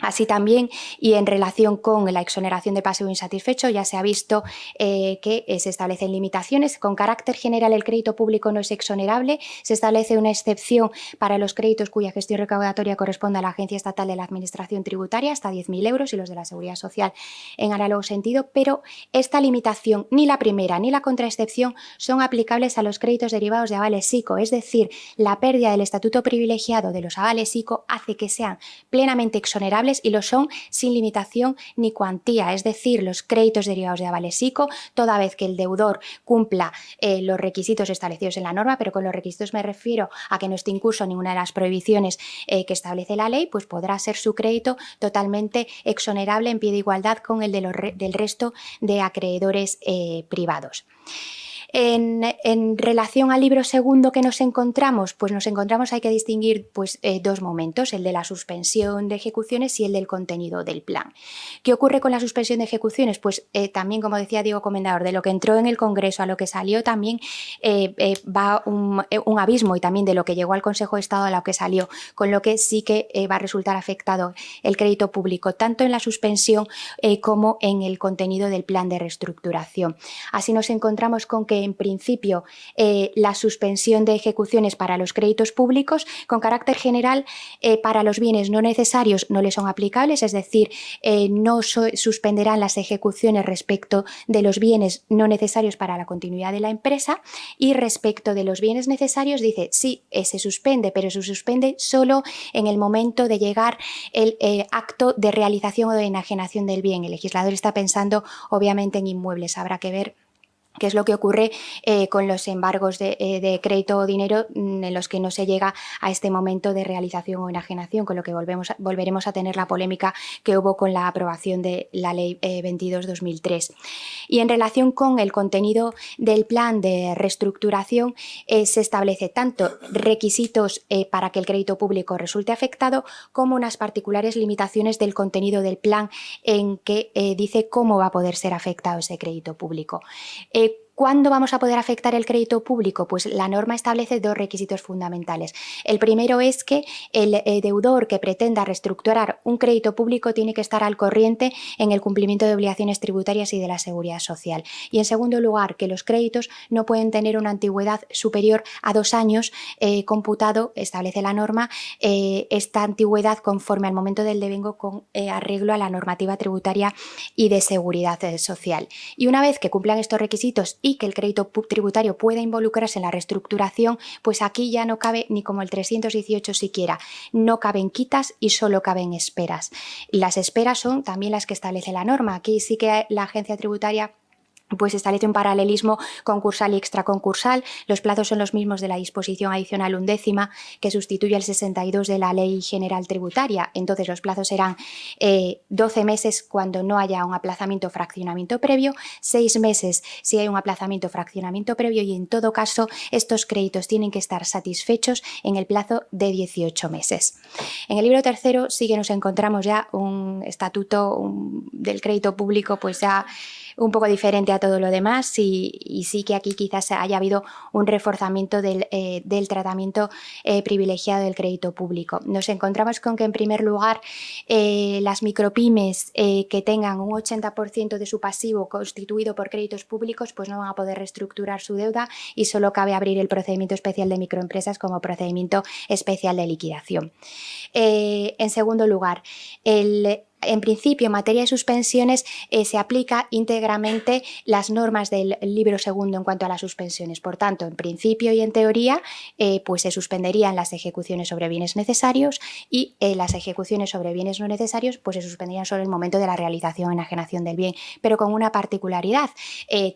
Así también, y en relación con la exoneración de pasivo insatisfecho, ya se ha visto que se establecen limitaciones. Con carácter general, el crédito público no es exonerable. Se establece una excepción para los créditos cuya gestión recaudatoria corresponde a la Agencia Estatal de la Administración Tributaria, hasta 10.000 euros, y los de la Seguridad Social en análogo sentido, pero esta limitación, ni la primera ni la contraexcepción, son aplicables a los créditos derivados de avales ICO. Es decir, la pérdida del estatuto privilegiado de los avales ICO hace que sean plenamente exonerables, y lo son sin limitación ni cuantía. Es decir, los créditos derivados de avales ICO, toda vez que el deudor cumpla los requisitos establecidos en la norma, pero con los requisitos me refiero a que no esté incurso ninguna de las prohibiciones que establece la ley, pues podrá ser su crédito totalmente exonerable en pie de igualdad con el del resto de acreedores privados. En relación al libro segundo que nos encontramos, hay que distinguir dos momentos, el de la suspensión de ejecuciones y el del contenido del plan. ¿Qué ocurre con la suspensión de ejecuciones? Pues también, como decía Diego Comendador, de lo que entró en el Congreso a lo que salió también va un abismo, y también de lo que llegó al Consejo de Estado a lo que salió, con lo que sí que va a resultar afectado el crédito público, tanto en la suspensión como en el contenido del plan de reestructuración. Así nos encontramos con que, en principio, la suspensión de ejecuciones para los créditos públicos con carácter general para los bienes no necesarios no les son aplicables, es decir, no suspenderán las ejecuciones respecto de los bienes no necesarios para la continuidad de la empresa, y respecto de los bienes necesarios dice sí, se suspende, pero se suspende solo en el momento de llegar el acto de realización o de enajenación del bien. El legislador está pensando obviamente en inmuebles, habrá que ver qué es lo que ocurre con los embargos de crédito o dinero en los que no se llega a este momento de realización o enajenación, con lo que volveremos a tener la polémica que hubo con la aprobación de la Ley 22/2003. Y en relación con el contenido del plan de reestructuración, se establece tanto requisitos para que el crédito público resulte afectado, como unas particulares limitaciones del contenido del plan en que dice cómo va a poder ser afectado ese crédito público. ¿Cuándo vamos a poder afectar el crédito público? Pues la norma establece dos requisitos fundamentales. El primero es que el deudor que pretenda reestructurar un crédito público tiene que estar al corriente en el cumplimiento de obligaciones tributarias y de la seguridad social. Y en segundo lugar, que los créditos no pueden tener una antigüedad superior a 2 años computado, establece la norma, esta antigüedad conforme al momento del devengo con arreglo a la normativa tributaria y de seguridad social. Y una vez que cumplan estos requisitos y que el crédito tributario pueda involucrarse en la reestructuración, pues aquí ya no cabe ni como el 318 siquiera, no caben quitas y solo caben esperas. Las esperas son también las que establece la norma. Aquí sí que la agencia tributaria pues establece un paralelismo concursal y extraconcursal. Los plazos son los mismos de la disposición adicional 11ª, que sustituye el 62 de la Ley General Tributaria. Entonces, los plazos serán 12 meses cuando no haya un aplazamiento o fraccionamiento previo, 6 meses si hay un aplazamiento o fraccionamiento previo, y en todo caso, estos créditos tienen que estar satisfechos en el plazo de 18 meses. En el libro tercero sí que nos encontramos ya un estatuto del crédito público, pues ya un poco diferente a todo lo demás, y sí que aquí quizás haya habido un reforzamiento del tratamiento privilegiado del crédito público. Nos encontramos con que, en primer lugar, las micropymes que tengan un 80% de su pasivo constituido por créditos públicos, pues no van a poder reestructurar su deuda, y solo cabe abrir el procedimiento especial de microempresas como procedimiento especial de liquidación. En segundo lugar, en principio, en materia de suspensiones, se aplica íntegramente las normas del libro segundo en cuanto a las suspensiones. Por tanto, en principio y en teoría, pues se suspenderían las ejecuciones sobre bienes necesarios, y las ejecuciones sobre bienes no necesarios pues se suspenderían solo en el momento de la realización o enajenación del bien, pero con una particularidad.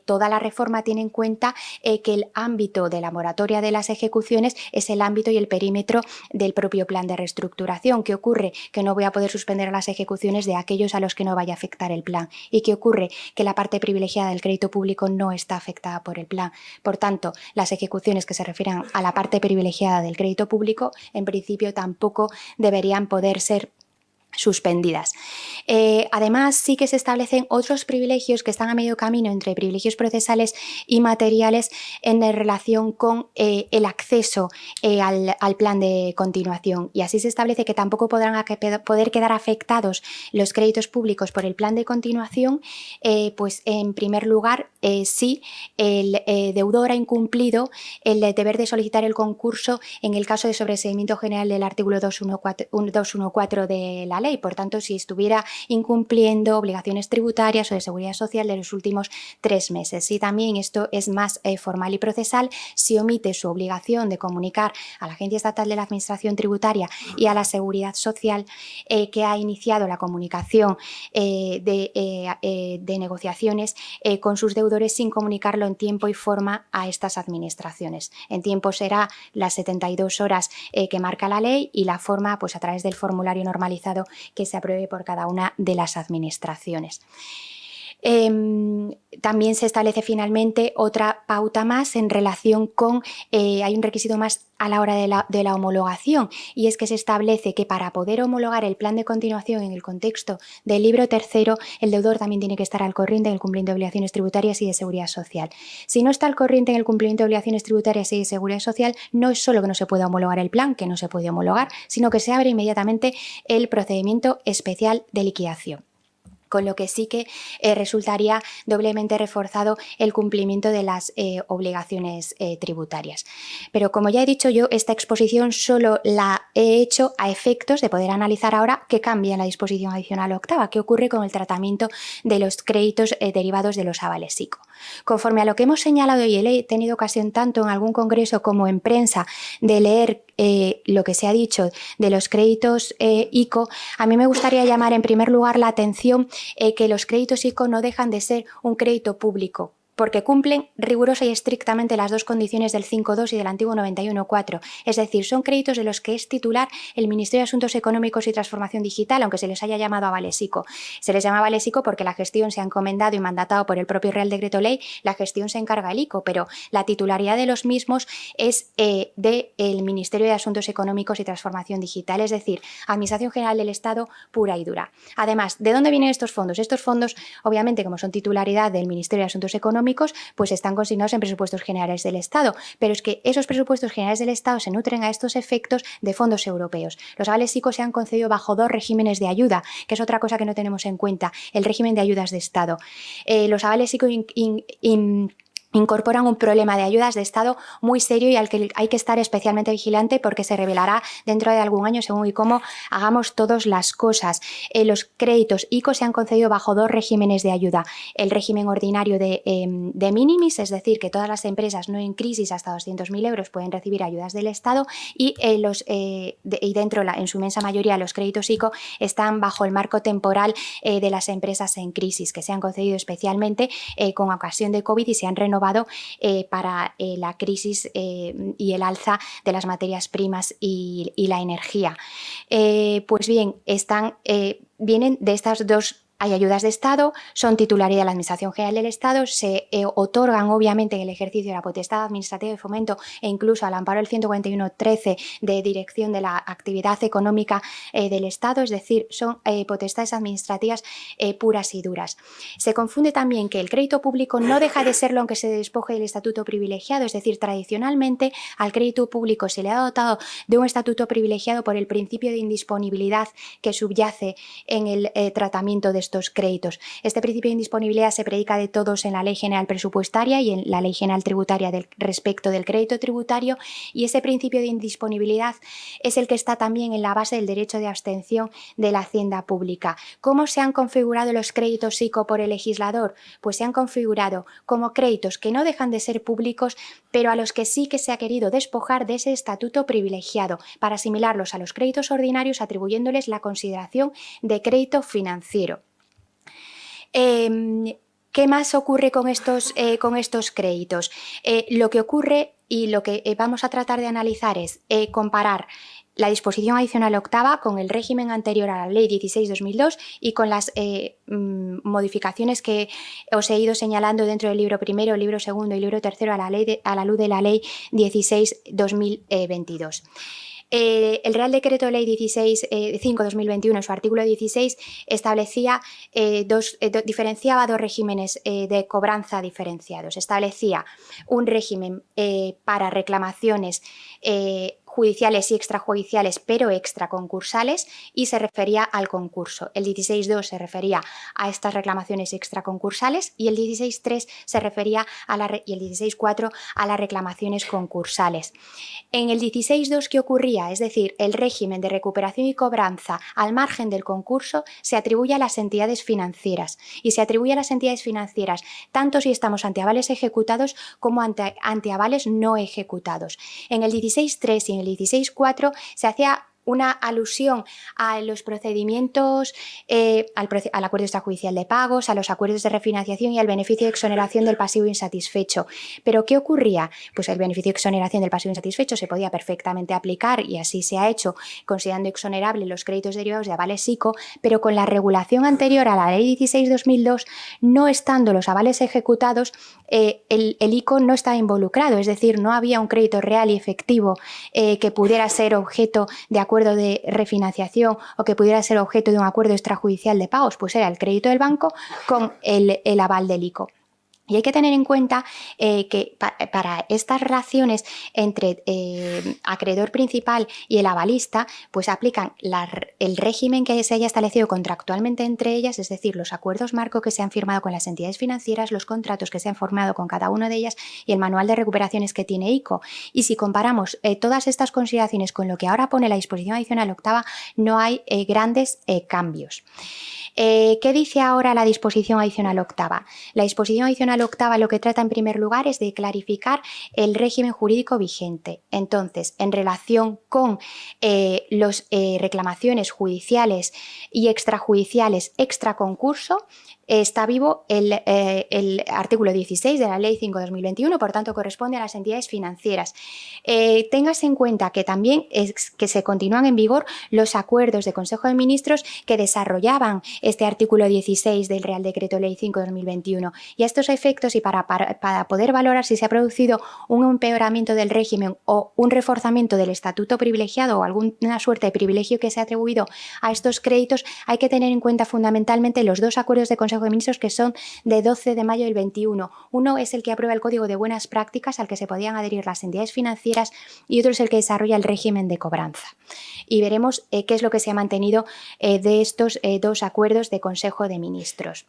Toda la reforma tiene en cuenta que el ámbito de la moratoria de las ejecuciones es el ámbito y el perímetro del propio plan de reestructuración. ¿Qué ocurre? Que no voy a poder suspender las ejecuciones de aquellos a los que no vaya a afectar el plan. ¿Y qué ocurre? Que la parte privilegiada del crédito público no está afectada por el plan. Por tanto, las ejecuciones que se refieran a la parte privilegiada del crédito público, en principio tampoco deberían poder ser suspendidas. Además, sí que se establecen otros privilegios que están a medio camino entre privilegios procesales y materiales en relación con el acceso al plan de continuación, y así se establece que tampoco podrán poder quedar afectados los créditos públicos por el plan de continuación, pues en primer lugar, si el deudor ha incumplido el deber de solicitar el concurso en el caso de sobreseimiento general del artículo 214 de la ley. Por tanto, si estuviera incumpliendo obligaciones tributarias o de seguridad social de los últimos 3 meses. Y también esto es más formal y procesal, si omite su obligación de comunicar a la Agencia Estatal de la Administración Tributaria y a la Seguridad Social que ha iniciado la comunicación de negociaciones con sus deudores sin comunicarlo en tiempo y forma a estas administraciones. En tiempo será las 72 horas que marca la ley, y la forma pues a través del formulario normalizado que se apruebe por cada una de las administraciones. También se establece finalmente otra pauta más en relación con, hay un requisito más a la hora de la homologación, y es que se establece que para poder homologar el plan de continuación en el contexto del libro tercero, el deudor también tiene que estar al corriente en el cumplimiento de obligaciones tributarias y de seguridad social. Si no está al corriente en el cumplimiento de obligaciones tributarias y de seguridad social, no es solo que no se pueda homologar el plan, que no se puede homologar, sino que se abre inmediatamente el procedimiento especial de liquidación. Con lo que sí que resultaría doblemente reforzado el cumplimiento de las obligaciones tributarias. Pero como ya he dicho yo, esta exposición solo la he hecho a efectos de poder analizar ahora qué cambia en la disposición adicional octava, qué ocurre con el tratamiento de los créditos derivados de los avales ICO. Conforme a lo que hemos señalado, y he tenido ocasión tanto en algún congreso como en prensa de leer lo que se ha dicho de los créditos ICO, a mí me gustaría llamar en primer lugar la atención que los créditos ICO no dejan de ser un crédito público, porque cumplen rigurosa y estrictamente las dos condiciones del 5.2 y del antiguo 91.4. Es decir, son créditos de los que es titular el Ministerio de Asuntos Económicos y Transformación Digital, aunque se les haya llamado avales ICO. Se les llama avales ICO porque la gestión se ha encomendado y mandatado por el propio Real Decreto Ley, la gestión se encarga el ICO, pero la titularidad de los mismos es del Ministerio de Asuntos Económicos y Transformación Digital, es decir, Administración General del Estado pura y dura. Además, ¿de dónde vienen estos fondos? Estos fondos, obviamente, como son titularidad del Ministerio de Asuntos Económicos, pues están consignados en presupuestos generales del Estado, pero es que esos presupuestos generales del Estado se nutren a estos efectos de fondos europeos. Los avales ICO se han concedido bajo 2 regímenes de ayuda, que es otra cosa que no tenemos en cuenta, el régimen de ayudas de Estado. Los avales ICO incorporan un problema de ayudas de Estado muy serio y al que hay que estar especialmente vigilante porque se revelará dentro de algún año según y cómo hagamos todas las cosas. Los créditos ICO se han concedido bajo 2 regímenes de ayuda. El régimen ordinario de minimis, es decir, que todas las empresas no en crisis hasta 200.000 euros pueden recibir ayudas del Estado y dentro, en su inmensa mayoría, los créditos ICO están bajo el marco temporal de las empresas en crisis, que se han concedido especialmente con ocasión de COVID y se han renovado para la crisis y el alza de las materias primas y la energía. Pues bien, vienen de estas dos. Hay ayudas de Estado, son titularidad de la Administración General del Estado, se otorgan obviamente en el ejercicio de la potestad administrativa de fomento e incluso al amparo del 141.13 de dirección de la actividad económica del Estado, es decir, son potestades administrativas puras y duras. Se confunde también que el crédito público no deja de serlo aunque se despoje del estatuto privilegiado, es decir, tradicionalmente al crédito público se le ha dotado de un estatuto privilegiado por el principio de indisponibilidad que subyace en el tratamiento de estos créditos. Este principio de indisponibilidad se predica de todos en la Ley General Presupuestaria y en la Ley General Tributaria respecto del crédito tributario, y ese principio de indisponibilidad es el que está también en la base del derecho de abstención de la hacienda pública. ¿Cómo se han configurado los créditos ICO por el legislador? Pues se han configurado como créditos que no dejan de ser públicos, pero a los que sí que se ha querido despojar de ese estatuto privilegiado para asimilarlos a los créditos ordinarios, atribuyéndoles la consideración de crédito financiero. ¿Qué más ocurre con estos créditos? Lo que ocurre y lo que vamos a tratar de analizar es comparar la disposición adicional octava con el régimen anterior a la Ley 16/2002 y con las modificaciones que os he ido señalando dentro del libro primero, libro segundo y libro tercero a la luz de la Ley 16/2022. El Real Decreto Ley 5/2021, en su artículo 16, establecía diferenciaba dos regímenes de cobranza diferenciados. Establecía un régimen para reclamaciones judiciales y extrajudiciales, pero extraconcursales, y se refería al concurso. El 16.2 se refería a estas reclamaciones extraconcursales y el 16.3 se refería y el 16.4 a las reclamaciones concursales. En el 16.2, ¿qué ocurría? Es decir, el régimen de recuperación y cobranza al margen del concurso se atribuye a las entidades financieras, y se atribuye a las entidades financieras tanto si estamos ante avales ejecutados como ante avales no ejecutados. En el 16.3 y en el 16.4 se hacía una alusión a los procedimientos, al acuerdo extrajudicial de pagos, a los acuerdos de refinanciación y al beneficio de exoneración del pasivo insatisfecho. ¿Pero qué ocurría? Pues el beneficio de exoneración del pasivo insatisfecho se podía perfectamente aplicar, y así se ha hecho, considerando exonerable los créditos derivados de avales ICO, pero con la regulación anterior a la Ley 16/2002, no estando los avales ejecutados, el ICO no estaba involucrado, es decir, no había un crédito real y efectivo que pudiera ser objeto de acuerdo de refinanciación o que pudiera ser objeto de un acuerdo extrajudicial de pagos, pues era el crédito del banco con el aval del ICO. Y hay que tener en cuenta que para estas relaciones entre acreedor principal y el avalista, pues aplican el régimen que se haya establecido contractualmente entre ellas, es decir, los acuerdos marco que se han firmado con las entidades financieras, los contratos que se han formado con cada una de ellas y el manual de recuperaciones que tiene ICO. Y si comparamos todas estas consideraciones con lo que ahora pone la disposición adicional octava, no hay grandes cambios. ¿Qué dice ahora la disposición adicional octava? La disposición adicional octava lo que trata en primer lugar es de clarificar el régimen jurídico vigente. Entonces, en relación con las reclamaciones judiciales y extrajudiciales extraconcurso, está vivo el artículo 16 de la Ley 5/2021, por tanto corresponde a las entidades financieras. Téngase en cuenta que también que se continúan en vigor los acuerdos de Consejo de Ministros que desarrollaban este artículo 16 del Real Decreto Ley 5/2021. Y a estos efectos, y para poder valorar si se ha producido un empeoramiento del régimen o un reforzamiento del estatuto privilegiado o alguna suerte de privilegio que se ha atribuido a estos créditos, hay que tener en cuenta fundamentalmente los dos acuerdos de Consejo de Ministros que son de 12 de mayo del 21. Uno es el que aprueba el Código de Buenas Prácticas al que se podían adherir las entidades financieras, y otro es el que desarrolla el régimen de cobranza. Y veremos qué es lo que se ha mantenido de estos dos acuerdos de Consejo de Ministros.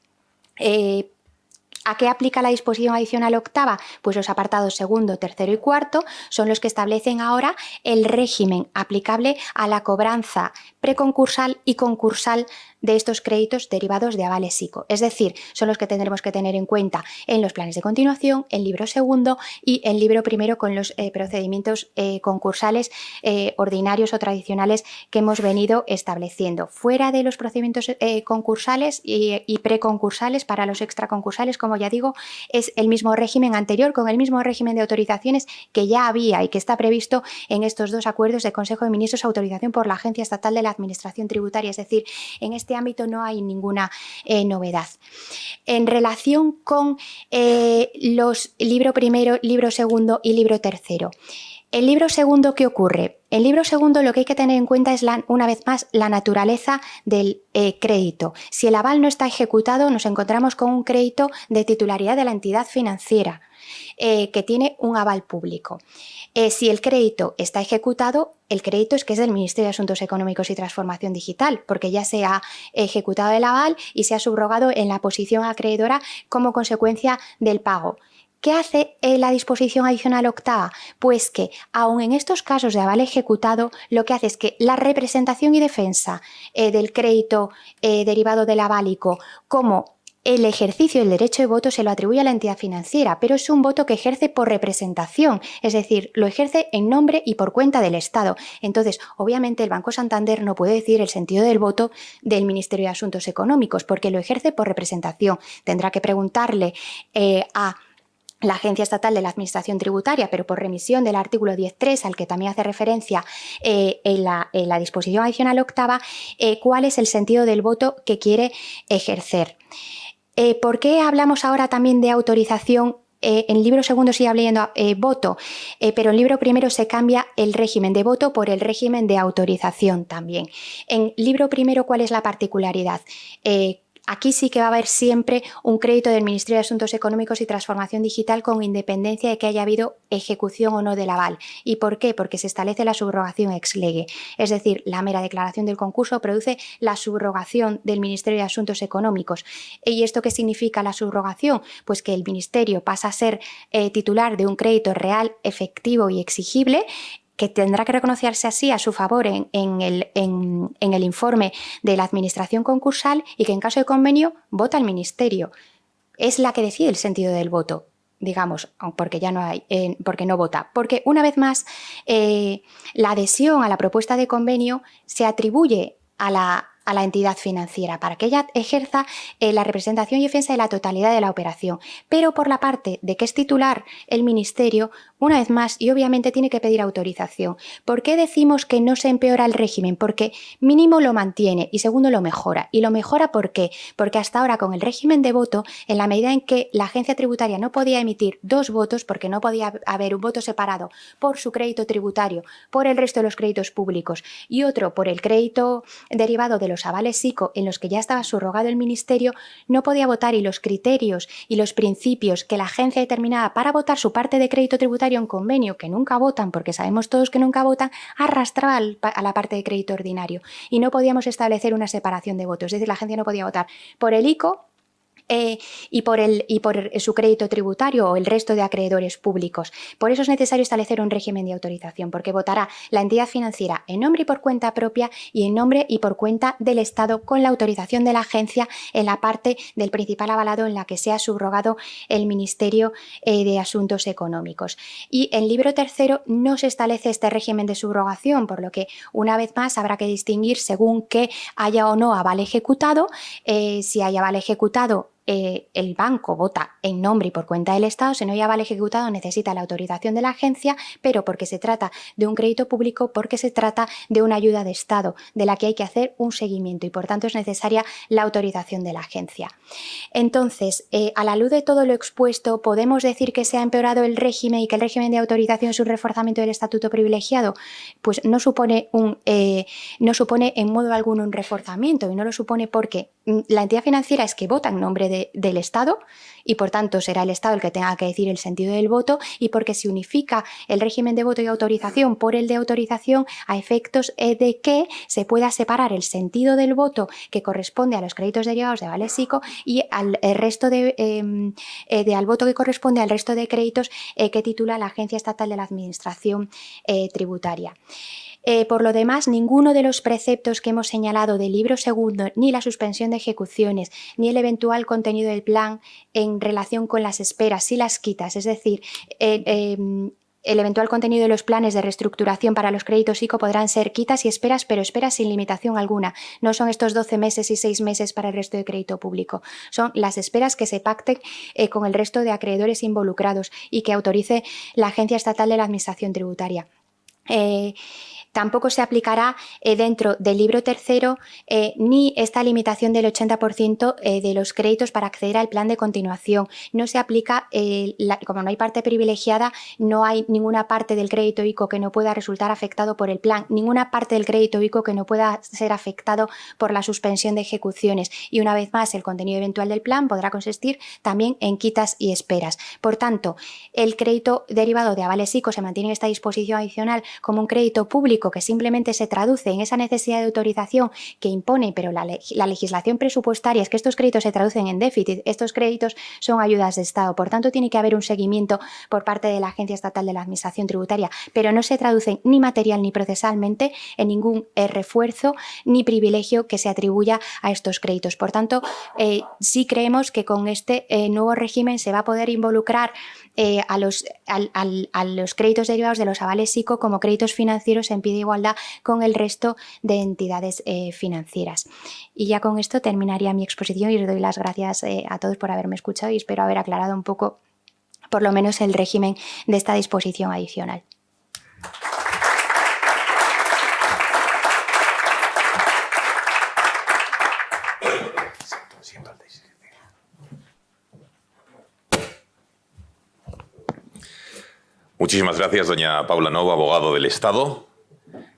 ¿A qué aplica la disposición adicional octava? Pues los apartados segundo, tercero y cuarto son los que establecen ahora el régimen aplicable a la cobranza preconcursal y concursal de estos créditos derivados de avales ICO. Es decir, son los que tendremos que tener en cuenta en los planes de continuación, en libro segundo y en libro primero con los procedimientos concursales ordinarios o tradicionales que hemos venido estableciendo. Fuera de los procedimientos concursales y preconcursales, para los extraconcursales, como ya digo, es el mismo régimen anterior, con el mismo régimen de autorizaciones que ya había y que está previsto en estos dos acuerdos de Consejo de Ministros, autorización por la Agencia Estatal de la Administración Tributaria. Es decir, en este ámbito no hay ninguna novedad. En relación con los libro primero, libro segundo y libro tercero. El libro segundo, ¿qué ocurre? El libro segundo lo que hay que tener en cuenta es, una vez más, la naturaleza del crédito. Si el aval no está ejecutado, nos encontramos con un crédito de titularidad de la entidad financiera que tiene un aval público. Si el crédito está ejecutado, el crédito es que es del Ministerio de Asuntos Económicos y Transformación Digital, porque ya se ha ejecutado el aval y se ha subrogado en la posición acreedora como consecuencia del pago. ¿Qué hace la disposición adicional octava? Pues que, aun en estos casos de aval ejecutado, lo que hace es que la representación y defensa del crédito derivado del aval ICO, como el ejercicio del derecho de voto, se lo atribuye a la entidad financiera, pero es un voto que ejerce por representación, es decir, lo ejerce en nombre y por cuenta del Estado. Entonces, obviamente, el Banco Santander no puede decir el sentido del voto del Ministerio de Asuntos Económicos, porque lo ejerce por representación. Tendrá que preguntarle a la Agencia Estatal de la Administración Tributaria, pero por remisión del artículo 10.3, al que también hace referencia en la disposición adicional octava, cuál es el sentido del voto que quiere ejercer. ¿Por qué hablamos ahora también de autorización? En libro segundo sigue hablando voto, pero en libro primero se cambia el régimen de voto por el régimen de autorización también. En libro primero, ¿cuál es la particularidad? Aquí sí que va a haber siempre un crédito del Ministerio de Asuntos Económicos y Transformación Digital con independencia de que haya habido ejecución o no del aval. ¿Y por qué? Porque se establece la subrogación ex lege. Es decir, la mera declaración del concurso produce la subrogación del Ministerio de Asuntos Económicos. ¿Y esto qué significa la subrogación? Pues que el Ministerio pasa a ser titular de un crédito real, efectivo y exigible, que tendrá que reconocerse así a su favor en el informe de la Administración concursal y que en caso de convenio vota el Ministerio. Es la que decide el sentido del voto, digamos, porque ya no hay, porque no vota. Porque una vez más, la adhesión a la propuesta de convenio se atribuye a la entidad financiera para que ella ejerza la representación y defensa de la totalidad de la operación. Pero por la parte de que es titular el Ministerio, una vez más, y obviamente tiene que pedir autorización. ¿Por qué decimos que no se empeora el régimen? Porque mínimo lo mantiene y segundo lo mejora. ¿Y lo mejora por qué? Porque hasta ahora con el régimen de voto, en la medida en que la agencia tributaria no podía emitir dos votos, porque no podía haber un voto separado por su crédito tributario, por el resto de los créditos públicos y otro por el crédito derivado de los avales ICO en los que ya estaba subrogado el Ministerio, no podía votar y los criterios y los principios que la agencia determinaba para votar su parte de crédito tributario en convenio, que nunca votan, porque sabemos todos que nunca votan, arrastraba a la parte de crédito ordinario y no podíamos establecer una separación de votos. Es decir, la agencia no podía votar por el ICO y por su crédito tributario o el resto de acreedores públicos. Por eso es necesario establecer un régimen de autorización, porque votará la entidad financiera en nombre y por cuenta propia y en nombre y por cuenta del Estado con la autorización de la agencia en la parte del principal avalado en la que sea subrogado el Ministerio de Asuntos Económicos. Y en libro tercero no se establece este régimen de subrogación, por lo que una vez más habrá que distinguir según que haya o no aval ejecutado. Si hay aval ejecutado, el banco vota en nombre y por cuenta del Estado. Si no hay aval ejecutado, necesita la autorización de la agencia, pero porque se trata de un crédito público, porque se trata de una ayuda de Estado, de la que hay que hacer un seguimiento y por tanto es necesaria la autorización de la agencia. Entonces, a la luz de todo lo expuesto, ¿podemos decir que se ha empeorado el régimen y que el régimen de autorización es un reforzamiento del estatuto privilegiado? Pues no supone en modo alguno un reforzamiento y no lo supone porque la entidad financiera es que vota en nombre del Estado y, por tanto, será el Estado el que tenga que decir el sentido del voto, y porque se unifica el régimen de voto y autorización por el de autorización a efectos de que se pueda separar el sentido del voto que corresponde a los créditos derivados de avales ICO y al resto al voto que corresponde al resto de créditos que titula la Agencia Estatal de la Administración Tributaria. Por lo demás, ninguno de los preceptos que hemos señalado del libro segundo, ni la suspensión de ejecuciones, ni el eventual contenido del plan en relación con las esperas y las quitas, es decir, el eventual contenido de los planes de reestructuración para los créditos ICO podrán ser quitas y esperas, pero esperas sin limitación alguna. No son estos 12 meses y 6 meses para el resto de crédito público. Son las esperas que se pacten con el resto de acreedores involucrados y que autorice la Agencia Estatal de la Administración Tributaria. Tampoco se aplicará dentro del libro tercero ni esta limitación del 80% de los créditos para acceder al plan de continuación. No se aplica, como no hay parte privilegiada, no hay ninguna parte del crédito ICO que no pueda resultar afectado por el plan, ninguna parte del crédito ICO que no pueda ser afectado por la suspensión de ejecuciones. Y una vez más, el contenido eventual del plan podrá consistir también en quitas y esperas. Por tanto, el crédito derivado de avales ICO se mantiene en esta disposición adicional como un crédito público que simplemente se traduce en esa necesidad de autorización que impone, pero la legislación presupuestaria es que estos créditos se traducen en déficit, estos créditos son ayudas de Estado, por tanto tiene que haber un seguimiento por parte de la Agencia Estatal de la Administración Tributaria, pero no se traducen ni material ni procesalmente en ningún refuerzo ni privilegio que se atribuya a estos créditos. Por tanto, sí creemos que con este nuevo régimen se va a poder involucrar a los créditos derivados de los avales ICO como créditos financieros en pie de igualdad con el resto de entidades financieras. Y ya con esto terminaría mi exposición y os doy las gracias a todos por haberme escuchado y espero haber aclarado un poco, por lo menos, el régimen de esta disposición adicional. Muchísimas gracias, doña Paula Novo, abogado del Estado,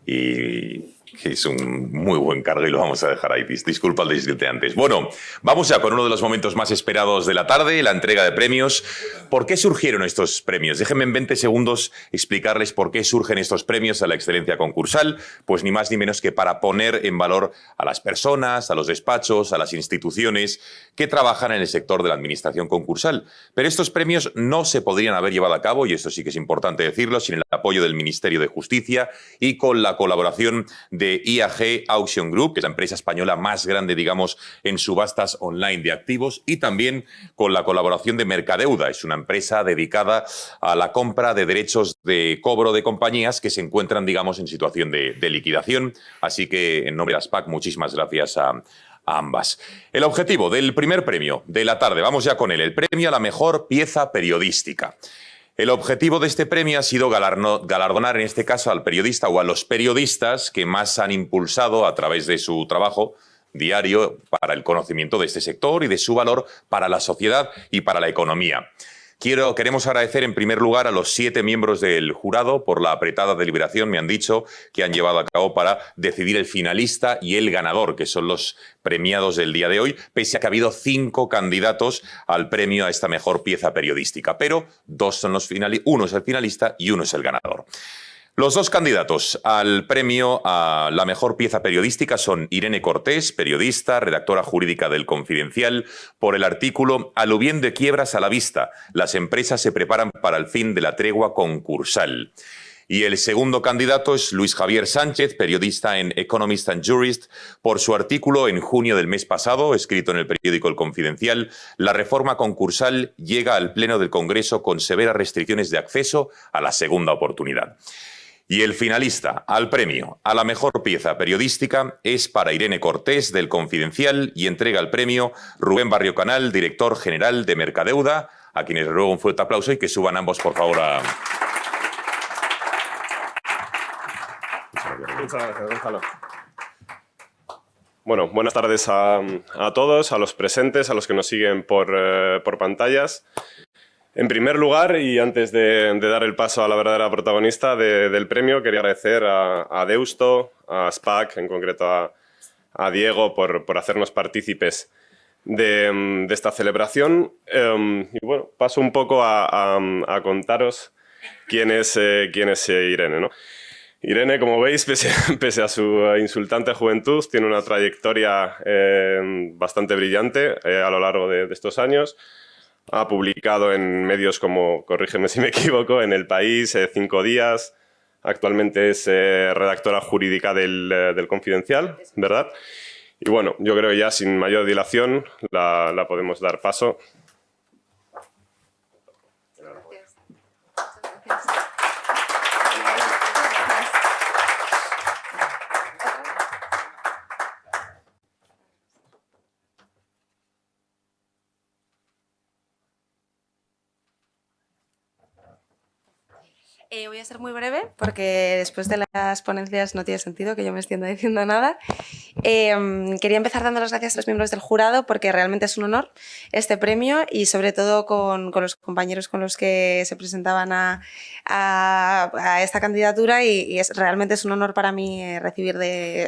y que es un muy buen cargo y lo vamos a dejar ahí. Disculpa al decirte antes. Bueno, vamos ya con uno de los momentos más esperados de la tarde, la entrega de premios. ¿Por qué surgieron estos premios? Déjenme en 20 segundos explicarles por qué surgen estos premios a la excelencia concursal. Pues ni más ni menos que para poner en valor a las personas, a los despachos, a las instituciones que trabajan en el sector de la administración concursal. Pero estos premios no se podrían haber llevado a cabo, y esto sí que es importante decirlo, sin el apoyo del Ministerio de Justicia y con la colaboración de IAG Auction Group, que es la empresa española más grande, digamos, en subastas online de activos, y también con la colaboración de Mercadeuda. Es una empresa dedicada a la compra de derechos de cobro de compañías que se encuentran, digamos, en situación de liquidación. Así que, en nombre de ASPAC, muchísimas gracias a ambas. El objetivo del primer premio de la tarde, vamos ya con él, el premio a la mejor pieza periodística. El objetivo de este premio ha sido galardonar, en este caso, al periodista o a los periodistas que más han impulsado a través de su trabajo diario para el conocimiento de este sector y de su valor para la sociedad y para la economía. Queremos agradecer en primer lugar a los 7 miembros del jurado por la apretada deliberación, me han dicho, que han llevado a cabo para decidir el finalista y el ganador, que son los premiados del día de hoy, pese a que ha habido 5 candidatos al premio a esta mejor pieza periodística, pero 2 son los uno es el finalista y uno es el ganador. Los 2 candidatos al premio a la mejor pieza periodística son Irene Cortés, periodista, redactora jurídica del Confidencial, por el artículo Aluvión quiebras a la vista. Las empresas se preparan para el fin de la tregua concursal. Y el segundo candidato es Luis Javier Sánchez, periodista en Economist and Jurist, por su artículo en junio del mes pasado, escrito en el periódico El Confidencial, La reforma concursal llega al Pleno del Congreso con severas restricciones de acceso a la segunda oportunidad. Y el finalista al premio a la mejor pieza periodística es para Irene Cortés, del Confidencial, y entrega el premio Rubén Barriocanal, director general de Mercadeuda, a quienes les ruego un fuerte aplauso y que suban ambos, por favor, a... Muchas gracias, Gonzalo. Bueno, buenas tardes a todos, a los presentes, a los que nos siguen por pantallas. En primer lugar, y antes de dar el paso a la verdadera protagonista del premio, quería agradecer a Deusto, a SPAC, en concreto a Diego, por hacernos partícipes de esta celebración. Y bueno, paso un poco a contaros quién es Irene, ¿no? Irene, como veis, pese a su insultante juventud, tiene una trayectoria bastante brillante a lo largo de estos años. Ha publicado en medios como, corrígeme si me equivoco, en El País, 5 Días. Actualmente es redactora jurídica del Confidencial, ¿verdad? Y bueno, yo creo que ya sin mayor dilación la podemos dar paso. Voy a ser muy breve porque después de las ponencias no tiene sentido que yo me extienda diciendo nada. Quería empezar dando las gracias a los miembros del jurado porque realmente es un honor este premio y sobre todo con los compañeros con los que se presentaban a esta candidatura y realmente es un honor para mí recibir,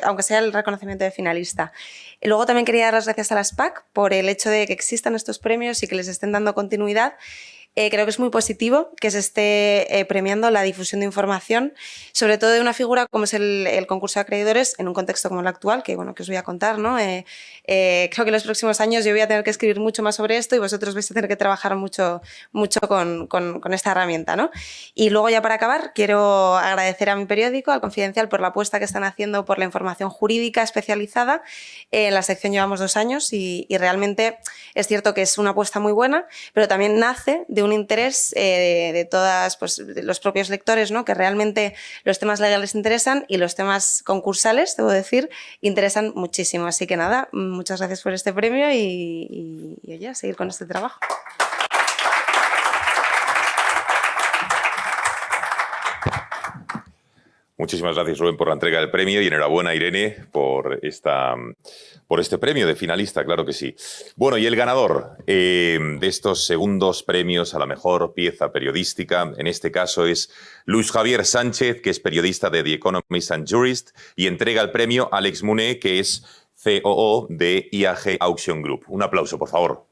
aunque sea el reconocimiento de finalista. Y luego también quería dar las gracias a la SPAC por el hecho de que existan estos premios y que les estén dando continuidad. Creo que es muy positivo que se esté premiando la difusión de información, sobre todo de una figura como es el concurso de acreedores en un contexto como el actual, que bueno, que os voy a contar, ¿no? Creo que en los próximos años yo voy a tener que escribir mucho más sobre esto y vosotros vais a tener que trabajar mucho con esta herramienta, ¿no? Y luego ya para acabar quiero agradecer a mi periódico, al Confidencial, por la apuesta que están haciendo por la información jurídica especializada. En la sección llevamos 2 años y realmente es cierto que es una apuesta muy buena, pero también nace de un interés de todas, pues, de los propios lectores, ¿no? Que realmente los temas legales interesan y los temas concursales, debo decir, interesan muchísimo. Así que nada, muchas gracias por este premio y oye, a seguir con este trabajo. Muchísimas gracias, Rubén, por la entrega del premio y enhorabuena, Irene, por este premio de finalista, claro que sí. Bueno, y el ganador de estos segundos premios a la mejor pieza periodística, en este caso es Luis Javier Sánchez, que es periodista de The Economist and Jurist, y entrega el premio a Alex Muné, que es COO de IAG Auction Group. Un aplauso, por favor.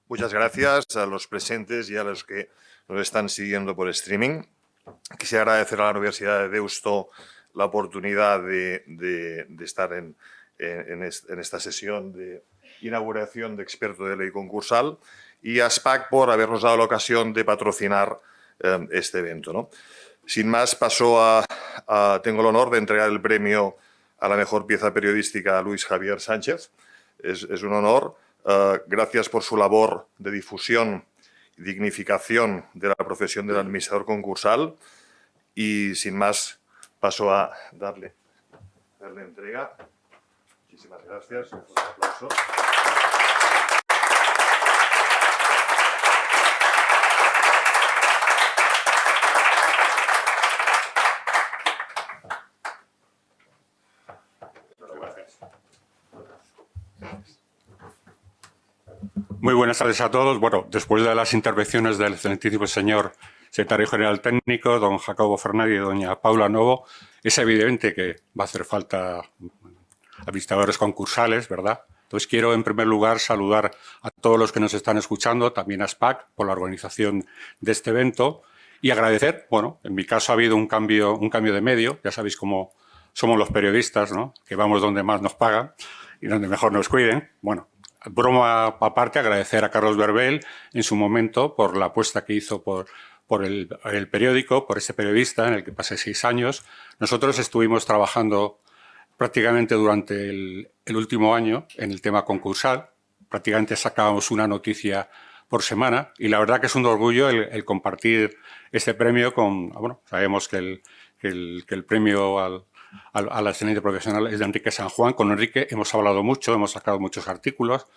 Muchas gracias a los presentes y a los que nos están siguiendo por streaming. Quisiera agradecer a la Universidad de Deusto la oportunidad de estar en esta sesión de inauguración de experto de ley concursal y a SPAC por habernos dado la ocasión de patrocinar este evento, ¿no? Sin más, tengo el honor de entregar el premio a la mejor pieza periodística a Luis Javier Sánchez. Es un honor. Gracias por su labor de difusión y dignificación de la profesión del administrador concursal. Y sin más, paso a darle entrega. Muchísimas gracias. Un aplauso. Muy buenas tardes a todos. Bueno, después de las intervenciones del excelentísimo señor secretario general técnico, don Jacobo Fernández y doña Paula Novo, es evidente que va a hacer falta administradores concursales, ¿verdad? Entonces quiero en primer lugar saludar a todos los que nos están escuchando, también a SPAC por la organización de este evento y agradecer, bueno, en mi caso ha habido un cambio de medio, ya sabéis cómo somos los periodistas, ¿no? Que vamos donde más nos pagan y donde mejor nos cuiden. Bueno, broma aparte, agradecer a Carlos Berbel en su momento por la apuesta que hizo por el periódico, por ese periodista en el que pasé 6 años. Nosotros estuvimos trabajando prácticamente durante el último año en el tema concursal. Prácticamente sacábamos una noticia por semana y la verdad que es un orgullo el compartir este premio con... Bueno, sabemos que el premio a la excelencia profesional es de Enrique San Juan. Con Enrique hemos hablado mucho, hemos sacado muchos artículos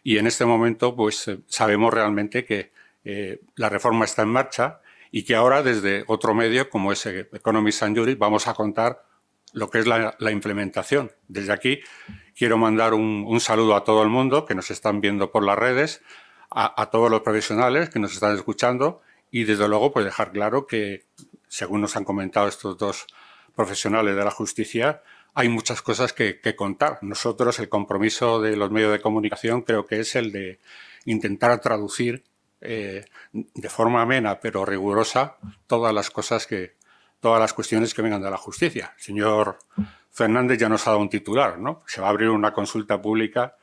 y en este momento pues sabemos realmente que la reforma está en marcha y que ahora desde otro medio como es Economist and Jurist vamos a contar lo que es la implementación. Desde aquí quiero mandar un saludo a todo el mundo que nos están viendo por las redes, a todos los profesionales que nos están escuchando y desde luego pues dejar claro que, según nos han comentado estos dos profesionales de la justicia, hay muchas cosas que contar. Nosotros, el compromiso de los medios de comunicación creo que es el de intentar traducir de forma amena pero rigurosa todas las cuestiones que vengan de la justicia. El señor Fernández ya nos ha dado un titular, ¿no? Se va a abrir una consulta pública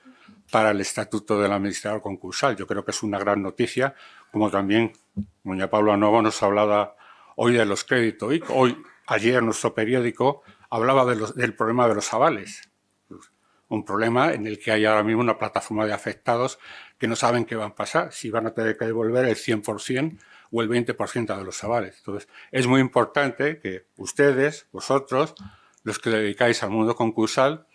para el estatuto del administrador concursal. Yo creo que es una gran noticia, como también doña Paula Novo nos hablaba hoy de los créditos. Ayer nuestro periódico hablaba del problema de los avales. Un problema en el que hay ahora mismo una plataforma de afectados que no saben qué va a pasar, si van a tener que devolver el 100% o el 20% de los avales. Entonces, es muy importante que ustedes, vosotros, los que dedicáis al mundo concursal,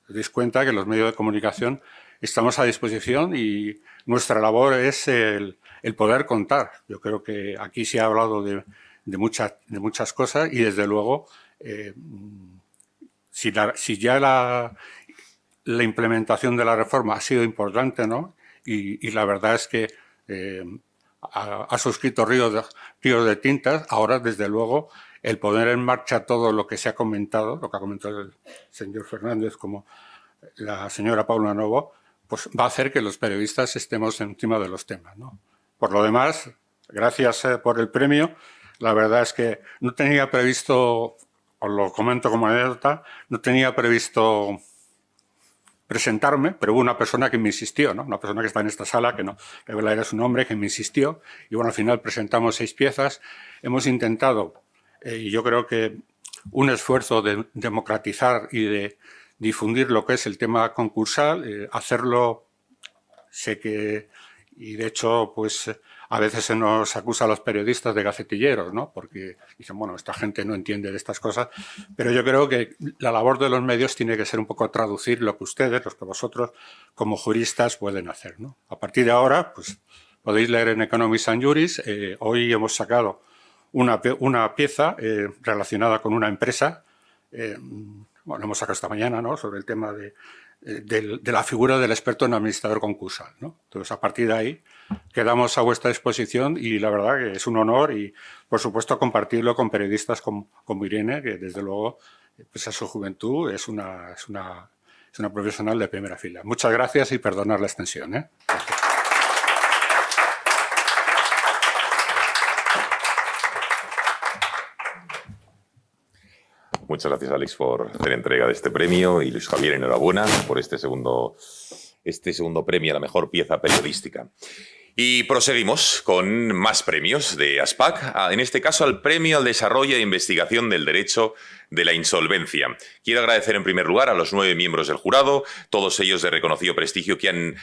os deis cuenta que los medios de comunicación estamos a disposición y nuestra labor es el poder contar. Yo creo que aquí se ha hablado de muchas cosas y, desde luego, si ya la implementación de la reforma ha sido importante, ¿no? Y la verdad es que ha suscrito ríos de tintas. Ahora, desde luego, el poner en marcha todo lo que se ha comentado, lo que ha comentado el señor Fernández como la señora Paula Novo, pues va a hacer que los periodistas estemos encima de los temas, ¿no? Por lo demás, gracias por el premio. La verdad es que no tenía previsto, os lo comento como anécdota, no tenía previsto presentarme, pero hubo una persona que me insistió, ¿no? Una persona que está en esta sala, que no revelaré su nombre, que me insistió. Y bueno, al final presentamos 6 piezas. Hemos intentado, y yo creo que un esfuerzo de democratizar y de difundir lo que es el tema concursal, hacerlo, sé que, y de hecho, pues a veces se nos acusa a los periodistas de gacetilleros, ¿no? Porque dicen, bueno, esta gente no entiende de estas cosas, pero yo creo que la labor de los medios tiene que ser un poco traducir lo que ustedes, los que vosotros, como juristas, pueden hacer, ¿no? A partir de ahora, pues podéis leer en Economics and Juris. Hoy hemos sacado una pieza relacionada con una empresa, bueno, hemos sacado esta mañana, ¿no? Sobre el tema de la figura del experto en administrador concursal, ¿no? Entonces, a partir de ahí, quedamos a vuestra disposición y la verdad que es un honor y, por supuesto, compartirlo con periodistas como Irene, que desde luego, pese a su juventud, es una profesional de primera fila. Muchas gracias y perdonad la extensión, ¿eh? Gracias. Muchas gracias, Alex, por hacer entrega de este premio, y Luis Javier, enhorabuena por este segundo premio a la mejor pieza periodística. Y proseguimos con más premios de ASPAC, en este caso al Premio al Desarrollo e Investigación del Derecho de la Insolvencia. Quiero agradecer en primer lugar a los 9 miembros del jurado, todos ellos de reconocido prestigio, que han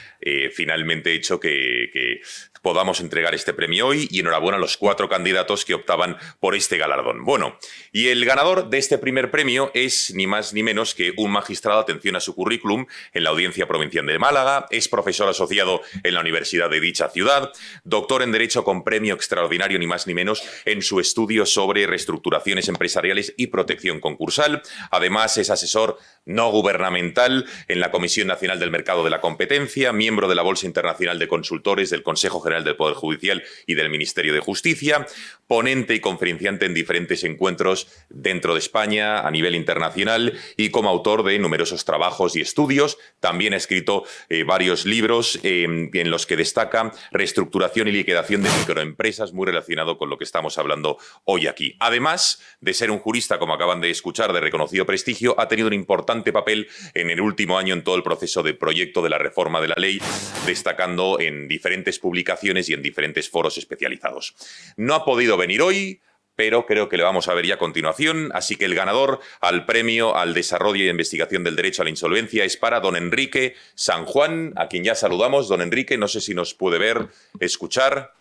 finalmente hecho que podamos entregar este premio hoy, y enhorabuena a los 4 candidatos que optaban por este galardón. Bueno, y el ganador de este primer premio es ni más ni menos que un magistrado, atención a su currículum, en la Audiencia Provincial de Málaga, es profesor asociado en la universidad de dicha ciudad, doctor en Derecho con premio extraordinario, ni más ni menos, en su estudio sobre reestructuraciones empresariales y protección concursal. Además, es asesor no gubernamental en la Comisión Nacional del Mercado de la Competencia, miembro de la Bolsa Internacional de Consultores, del Consejo General del Poder Judicial y del Ministerio de Justicia, ponente y conferenciante en diferentes encuentros dentro de España, a nivel internacional, y como autor de numerosos trabajos y estudios. También ha escrito varios libros en los que destaca reestructuración y liquidación de microempresas, muy relacionado con lo que estamos hablando hoy aquí. Además de ser un jurista, como acaban de escuchar, de reconocido prestigio, ha tenido un importante papel en el último año en todo el proceso de proyecto de la reforma de la ley, destacando en diferentes publicaciones y en diferentes foros especializados. No ha podido venir hoy, pero creo que le vamos a ver ya a continuación. Así que el ganador al Premio al Desarrollo y Investigación del Derecho a la Insolvencia es para don Enrique San Juan, a quien ya saludamos. Don Enrique, no sé si nos puede ver, escuchar.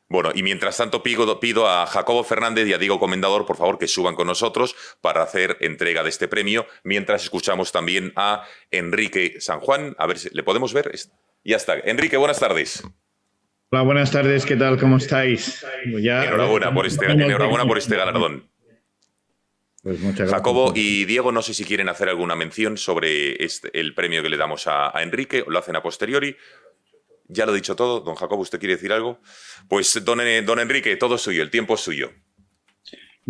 Bueno, y mientras tanto pido a Jacobo Fernández y a Diego Comendador, por favor, que suban con nosotros para hacer entrega de este premio, mientras escuchamos también a Enrique San Juan. A ver si le podemos ver. Ya está. Enrique, buenas tardes. Hola, buenas tardes. ¿Qué tal? ¿Cómo estáis? Enhorabuena por este galardón. Pues muchas gracias. Jacobo y Diego, no sé si quieren hacer alguna mención sobre el premio que le damos a Enrique, o lo hacen a posteriori. Ya lo he dicho todo. Don Jacobo, ¿usted quiere decir algo? Pues don Enrique, todo suyo, el tiempo es suyo.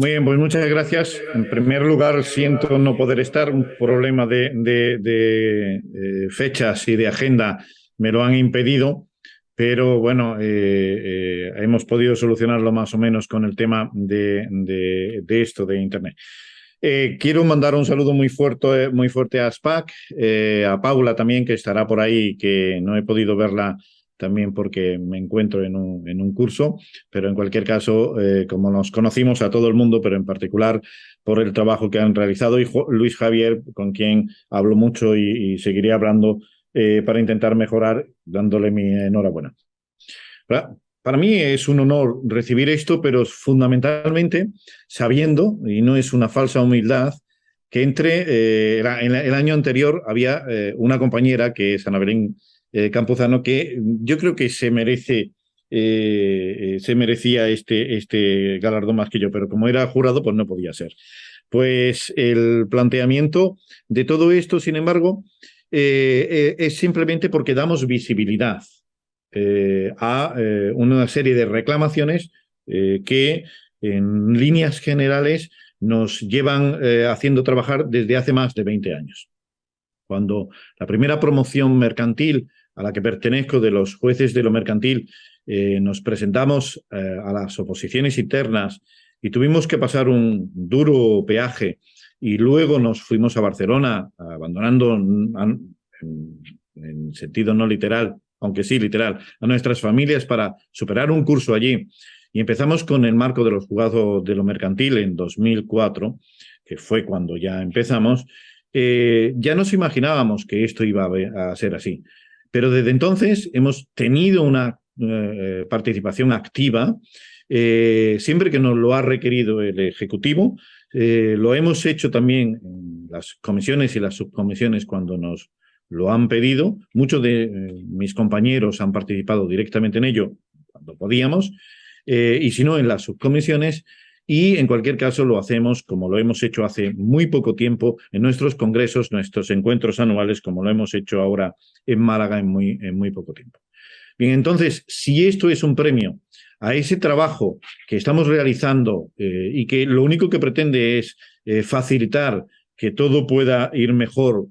Muy bien, pues muchas gracias. En primer lugar, siento no poder estar. Un problema de fechas y de agenda me lo han impedido, pero bueno, hemos podido solucionarlo más o menos con el tema de esto de Internet. Quiero mandar un saludo muy fuerte a SPAC, a Paula también, que estará por ahí, que no he podido verla también porque me encuentro en un curso, pero en cualquier caso, como nos conocimos a todo el mundo, pero en particular por el trabajo que han realizado, y Luis Javier, con quien hablo mucho y seguiré hablando para intentar mejorar, dándole mi enhorabuena. Para mí es un honor recibir esto, pero fundamentalmente sabiendo, y no es una falsa humildad, que en el año anterior había una compañera, que es Ana Belén Campuzano, que yo creo que se merecía este galardón más que yo, pero como era jurado, pues no podía ser. Pues el planteamiento de todo esto, sin embargo, es simplemente porque damos visibilidad a una serie de reclamaciones que en líneas generales nos llevan haciendo trabajar desde hace más de 20 años. Cuando la primera promoción mercantil a la que pertenezco de los jueces de lo mercantil nos presentamos a las oposiciones internas y tuvimos que pasar un duro peaje y luego nos fuimos a Barcelona abandonando en sentido no literal, aunque sí literal, a nuestras familias para superar un curso allí. Y empezamos con el marco de los juzgados de lo mercantil en 2004, que fue cuando ya empezamos. Ya nos imaginábamos que esto iba a ser así. Pero desde entonces hemos tenido una participación activa, siempre que nos lo ha requerido el Ejecutivo. Lo hemos hecho también en las comisiones y las subcomisiones cuando nos lo han pedido. Muchos de mis compañeros han participado directamente en ello cuando podíamos, y si no, en las subcomisiones. Y en cualquier caso lo hacemos, como lo hemos hecho hace muy poco tiempo, en nuestros congresos, nuestros encuentros anuales, como lo hemos hecho ahora en Málaga en muy poco tiempo. Bien, entonces, si esto es un premio a ese trabajo que estamos realizando y que lo único que pretende es facilitar que todo pueda ir mejor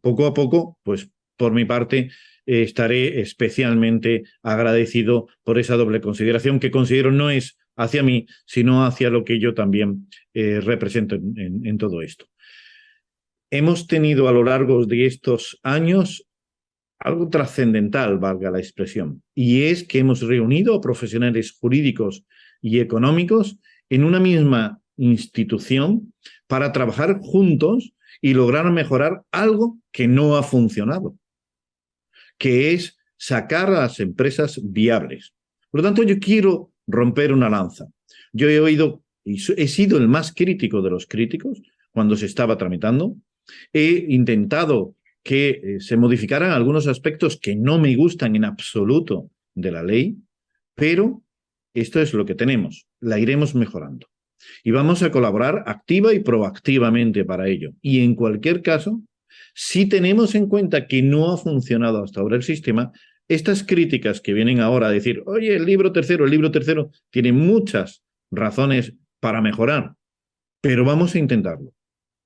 poco a poco, pues por mi parte estaré especialmente agradecido por esa doble consideración, que considero no es hacia mí, sino hacia lo que yo también represento en todo esto. Hemos tenido a lo largo de estos años algo trascendental, valga la expresión, y es que hemos reunido a profesionales jurídicos y económicos en una misma institución para trabajar juntos y lograr mejorar algo que no ha funcionado, que es sacar a las empresas viables. Por lo tanto, yo quiero romper una lanza. Yo he oído y he sido el más crítico de los críticos cuando se estaba tramitando. He intentado que se modificaran algunos aspectos que no me gustan en absoluto de la ley, pero esto es lo que tenemos. La iremos mejorando. Y vamos a colaborar activa y proactivamente para ello. Y en cualquier caso, si tenemos en cuenta que no ha funcionado hasta ahora el sistema, estas críticas que vienen ahora a decir, oye, el libro tercero tiene muchas razones para mejorar, pero vamos a intentarlo.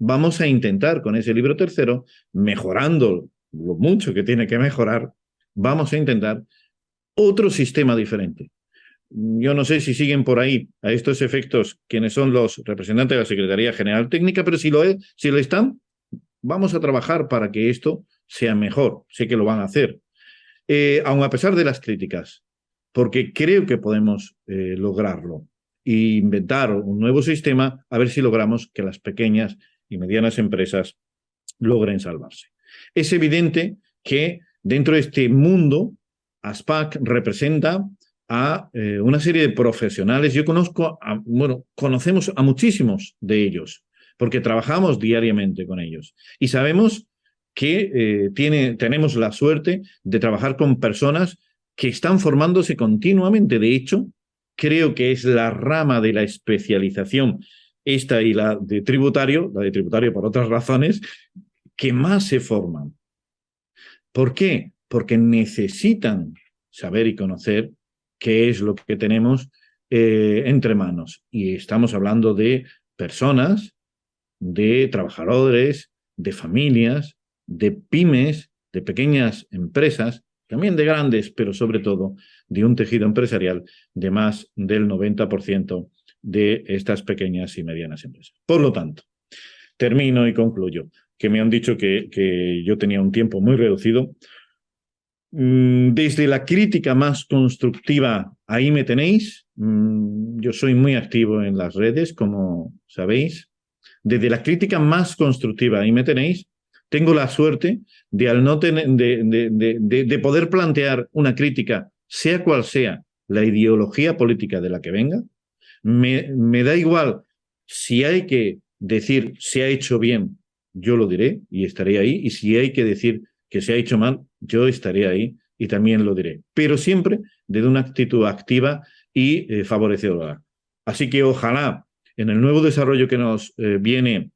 Vamos a intentar con ese libro tercero, mejorando lo mucho que tiene que mejorar, vamos a intentar otro sistema diferente. Yo no sé si siguen por ahí a estos efectos quienes son los representantes de la Secretaría General Técnica, pero si lo están, vamos a trabajar para que esto sea mejor. Sé que lo van a hacer. Aun a pesar de las críticas, porque creo que podemos lograrlo e inventar un nuevo sistema, a ver si logramos que las pequeñas y medianas empresas logren salvarse. Es evidente que dentro de este mundo, ASPAC representa a una serie de profesionales. Yo conocemos a muchísimos de ellos, porque trabajamos diariamente con ellos. Y sabemos que tenemos la suerte de trabajar con personas que están formándose continuamente. De hecho, creo que es la rama de la especialización, esta y la de tributario por otras razones, que más se forman. ¿Por qué? Porque necesitan saber y conocer qué es lo que tenemos entre manos. Y estamos hablando de personas, de trabajadores, de familias, de pymes, de pequeñas empresas, también de grandes, pero sobre todo de un tejido empresarial de más del 90% de estas pequeñas y medianas empresas. Por lo tanto, termino y concluyo, que me han dicho que yo tenía un tiempo muy reducido. Desde la crítica más constructiva, ahí me tenéis. Yo soy muy activo en las redes, como sabéis. Desde la crítica más constructiva, ahí me tenéis. Tengo la suerte de, al no tener, de poder plantear una crítica, sea cual sea la ideología política de la que venga. Me da igual si hay que decir se ha hecho bien, yo lo diré y estaré ahí. Y si hay que decir que se ha hecho mal, yo estaré ahí y también lo diré. Pero siempre desde una actitud activa y favorecedora. Así que ojalá en el nuevo desarrollo que nos viene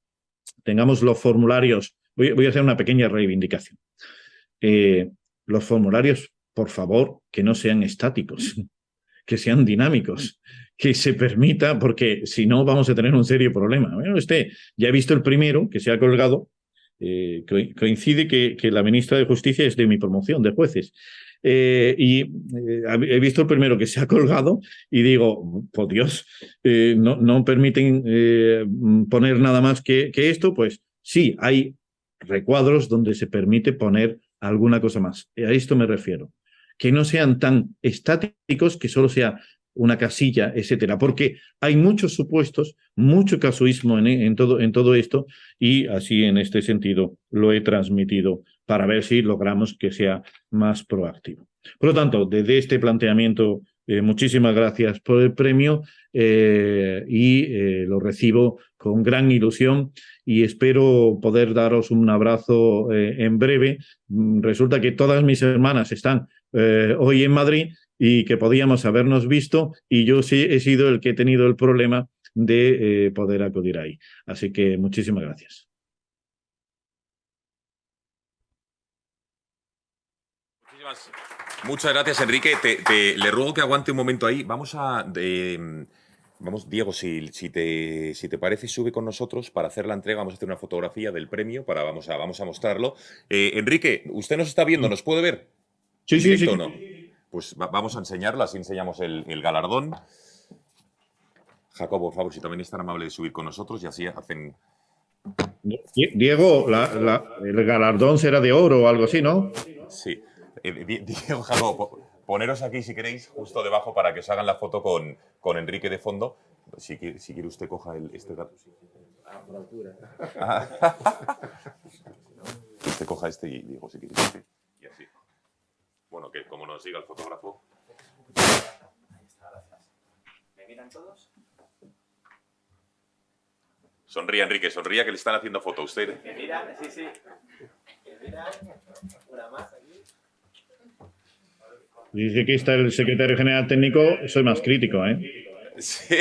tengamos los formularios. Voy a hacer una pequeña reivindicación. Los formularios, por favor, que no sean estáticos, que sean dinámicos, que se permita, porque si no vamos a tener un serio problema. Bueno, ya he visto el primero que se ha colgado, coincide que la ministra de Justicia es de mi promoción de jueces. He visto el primero que se ha colgado y digo, por Dios, no permiten poner nada más que esto. Pues sí, hay recuadros donde se permite poner alguna cosa más. A esto me refiero. Que no sean tan estáticos, que solo sea una casilla, etcétera, porque hay muchos supuestos, mucho casuismo en todo esto, y así en este sentido lo he transmitido para ver si logramos que sea más proactivo. Por lo tanto, desde este planteamiento, muchísimas gracias por el premio y lo recibo con gran ilusión y espero poder daros un abrazo en breve. Resulta que todas mis hermanas están hoy en Madrid y que podíamos habernos visto y yo sí he sido el que he tenido el problema de poder acudir ahí. Así que muchísimas gracias. Muchas gracias, Enrique. Le ruego que aguante un momento ahí. Vamos, Diego, si te parece, sube con nosotros para hacer la entrega. Vamos a hacer una fotografía del premio, vamos a mostrarlo. Enrique, ¿usted nos está viendo? ¿Nos puede ver? Sí. ¿O no? Pues vamos a enseñarlo, así enseñamos el galardón. Jacobo, por favor, si también es tan amable de subir con nosotros y así hacen... Diego, el galardón será de oro o algo así, ¿no? Sí. Diego, Jacobo, poneros aquí si queréis, justo debajo para que os hagan la foto con Enrique de fondo. Si quiere usted coja este dato. Por altura. Usted coja este y Diego, si quiere este. Y así. Bueno, que como nos diga el fotógrafo. Ahí está, gracias. ¿Me miran todos? Sonría, Enrique, sonría que le están haciendo foto a usted. ¿Me miran? Sí. ¿Me miran? Una más aquí. Dice que está el secretario general técnico, soy más crítico, ¿eh? Sí.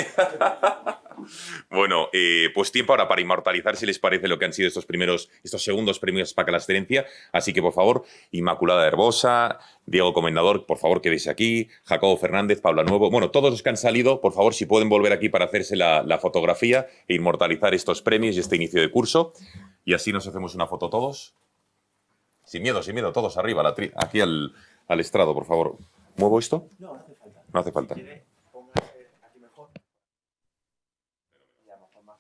Bueno, pues tiempo ahora para inmortalizar, si les parece, lo que han sido estos segundos premios SPAC a la excelencia. Así que, por favor, Inmaculada Herbosa, Diego Comendador, por favor, quedéis aquí, Jacobo Fernández, Paula Nuevo. Bueno, todos los que han salido, por favor, si pueden volver aquí para hacerse la fotografía e inmortalizar estos premios y este inicio de curso. Y así nos hacemos una foto todos. Sin miedo, todos arriba, aquí al estrado, por favor. ¿Muevo esto? No, no hace falta. No hace falta. Si quiere, póngase aquí mejor. Ya, mejor más.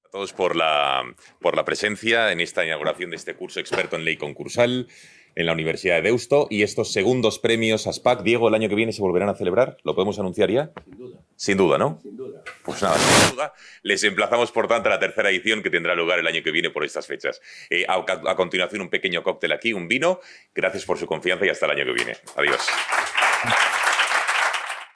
A todos por la presencia en esta inauguración de este curso experto en ley concursal. en la Universidad de Deusto. Y estos segundos premios ASPAC, Diego, ¿el año que viene se volverán a celebrar? ¿Lo podemos anunciar ya? Sin duda. Sin duda, ¿no? Sin duda. Pues nada, sin duda. Les emplazamos, por tanto, a la tercera edición que tendrá lugar el año que viene por estas fechas. A continuación, un pequeño cóctel aquí, un vino. Gracias por su confianza y hasta el año que viene. Adiós.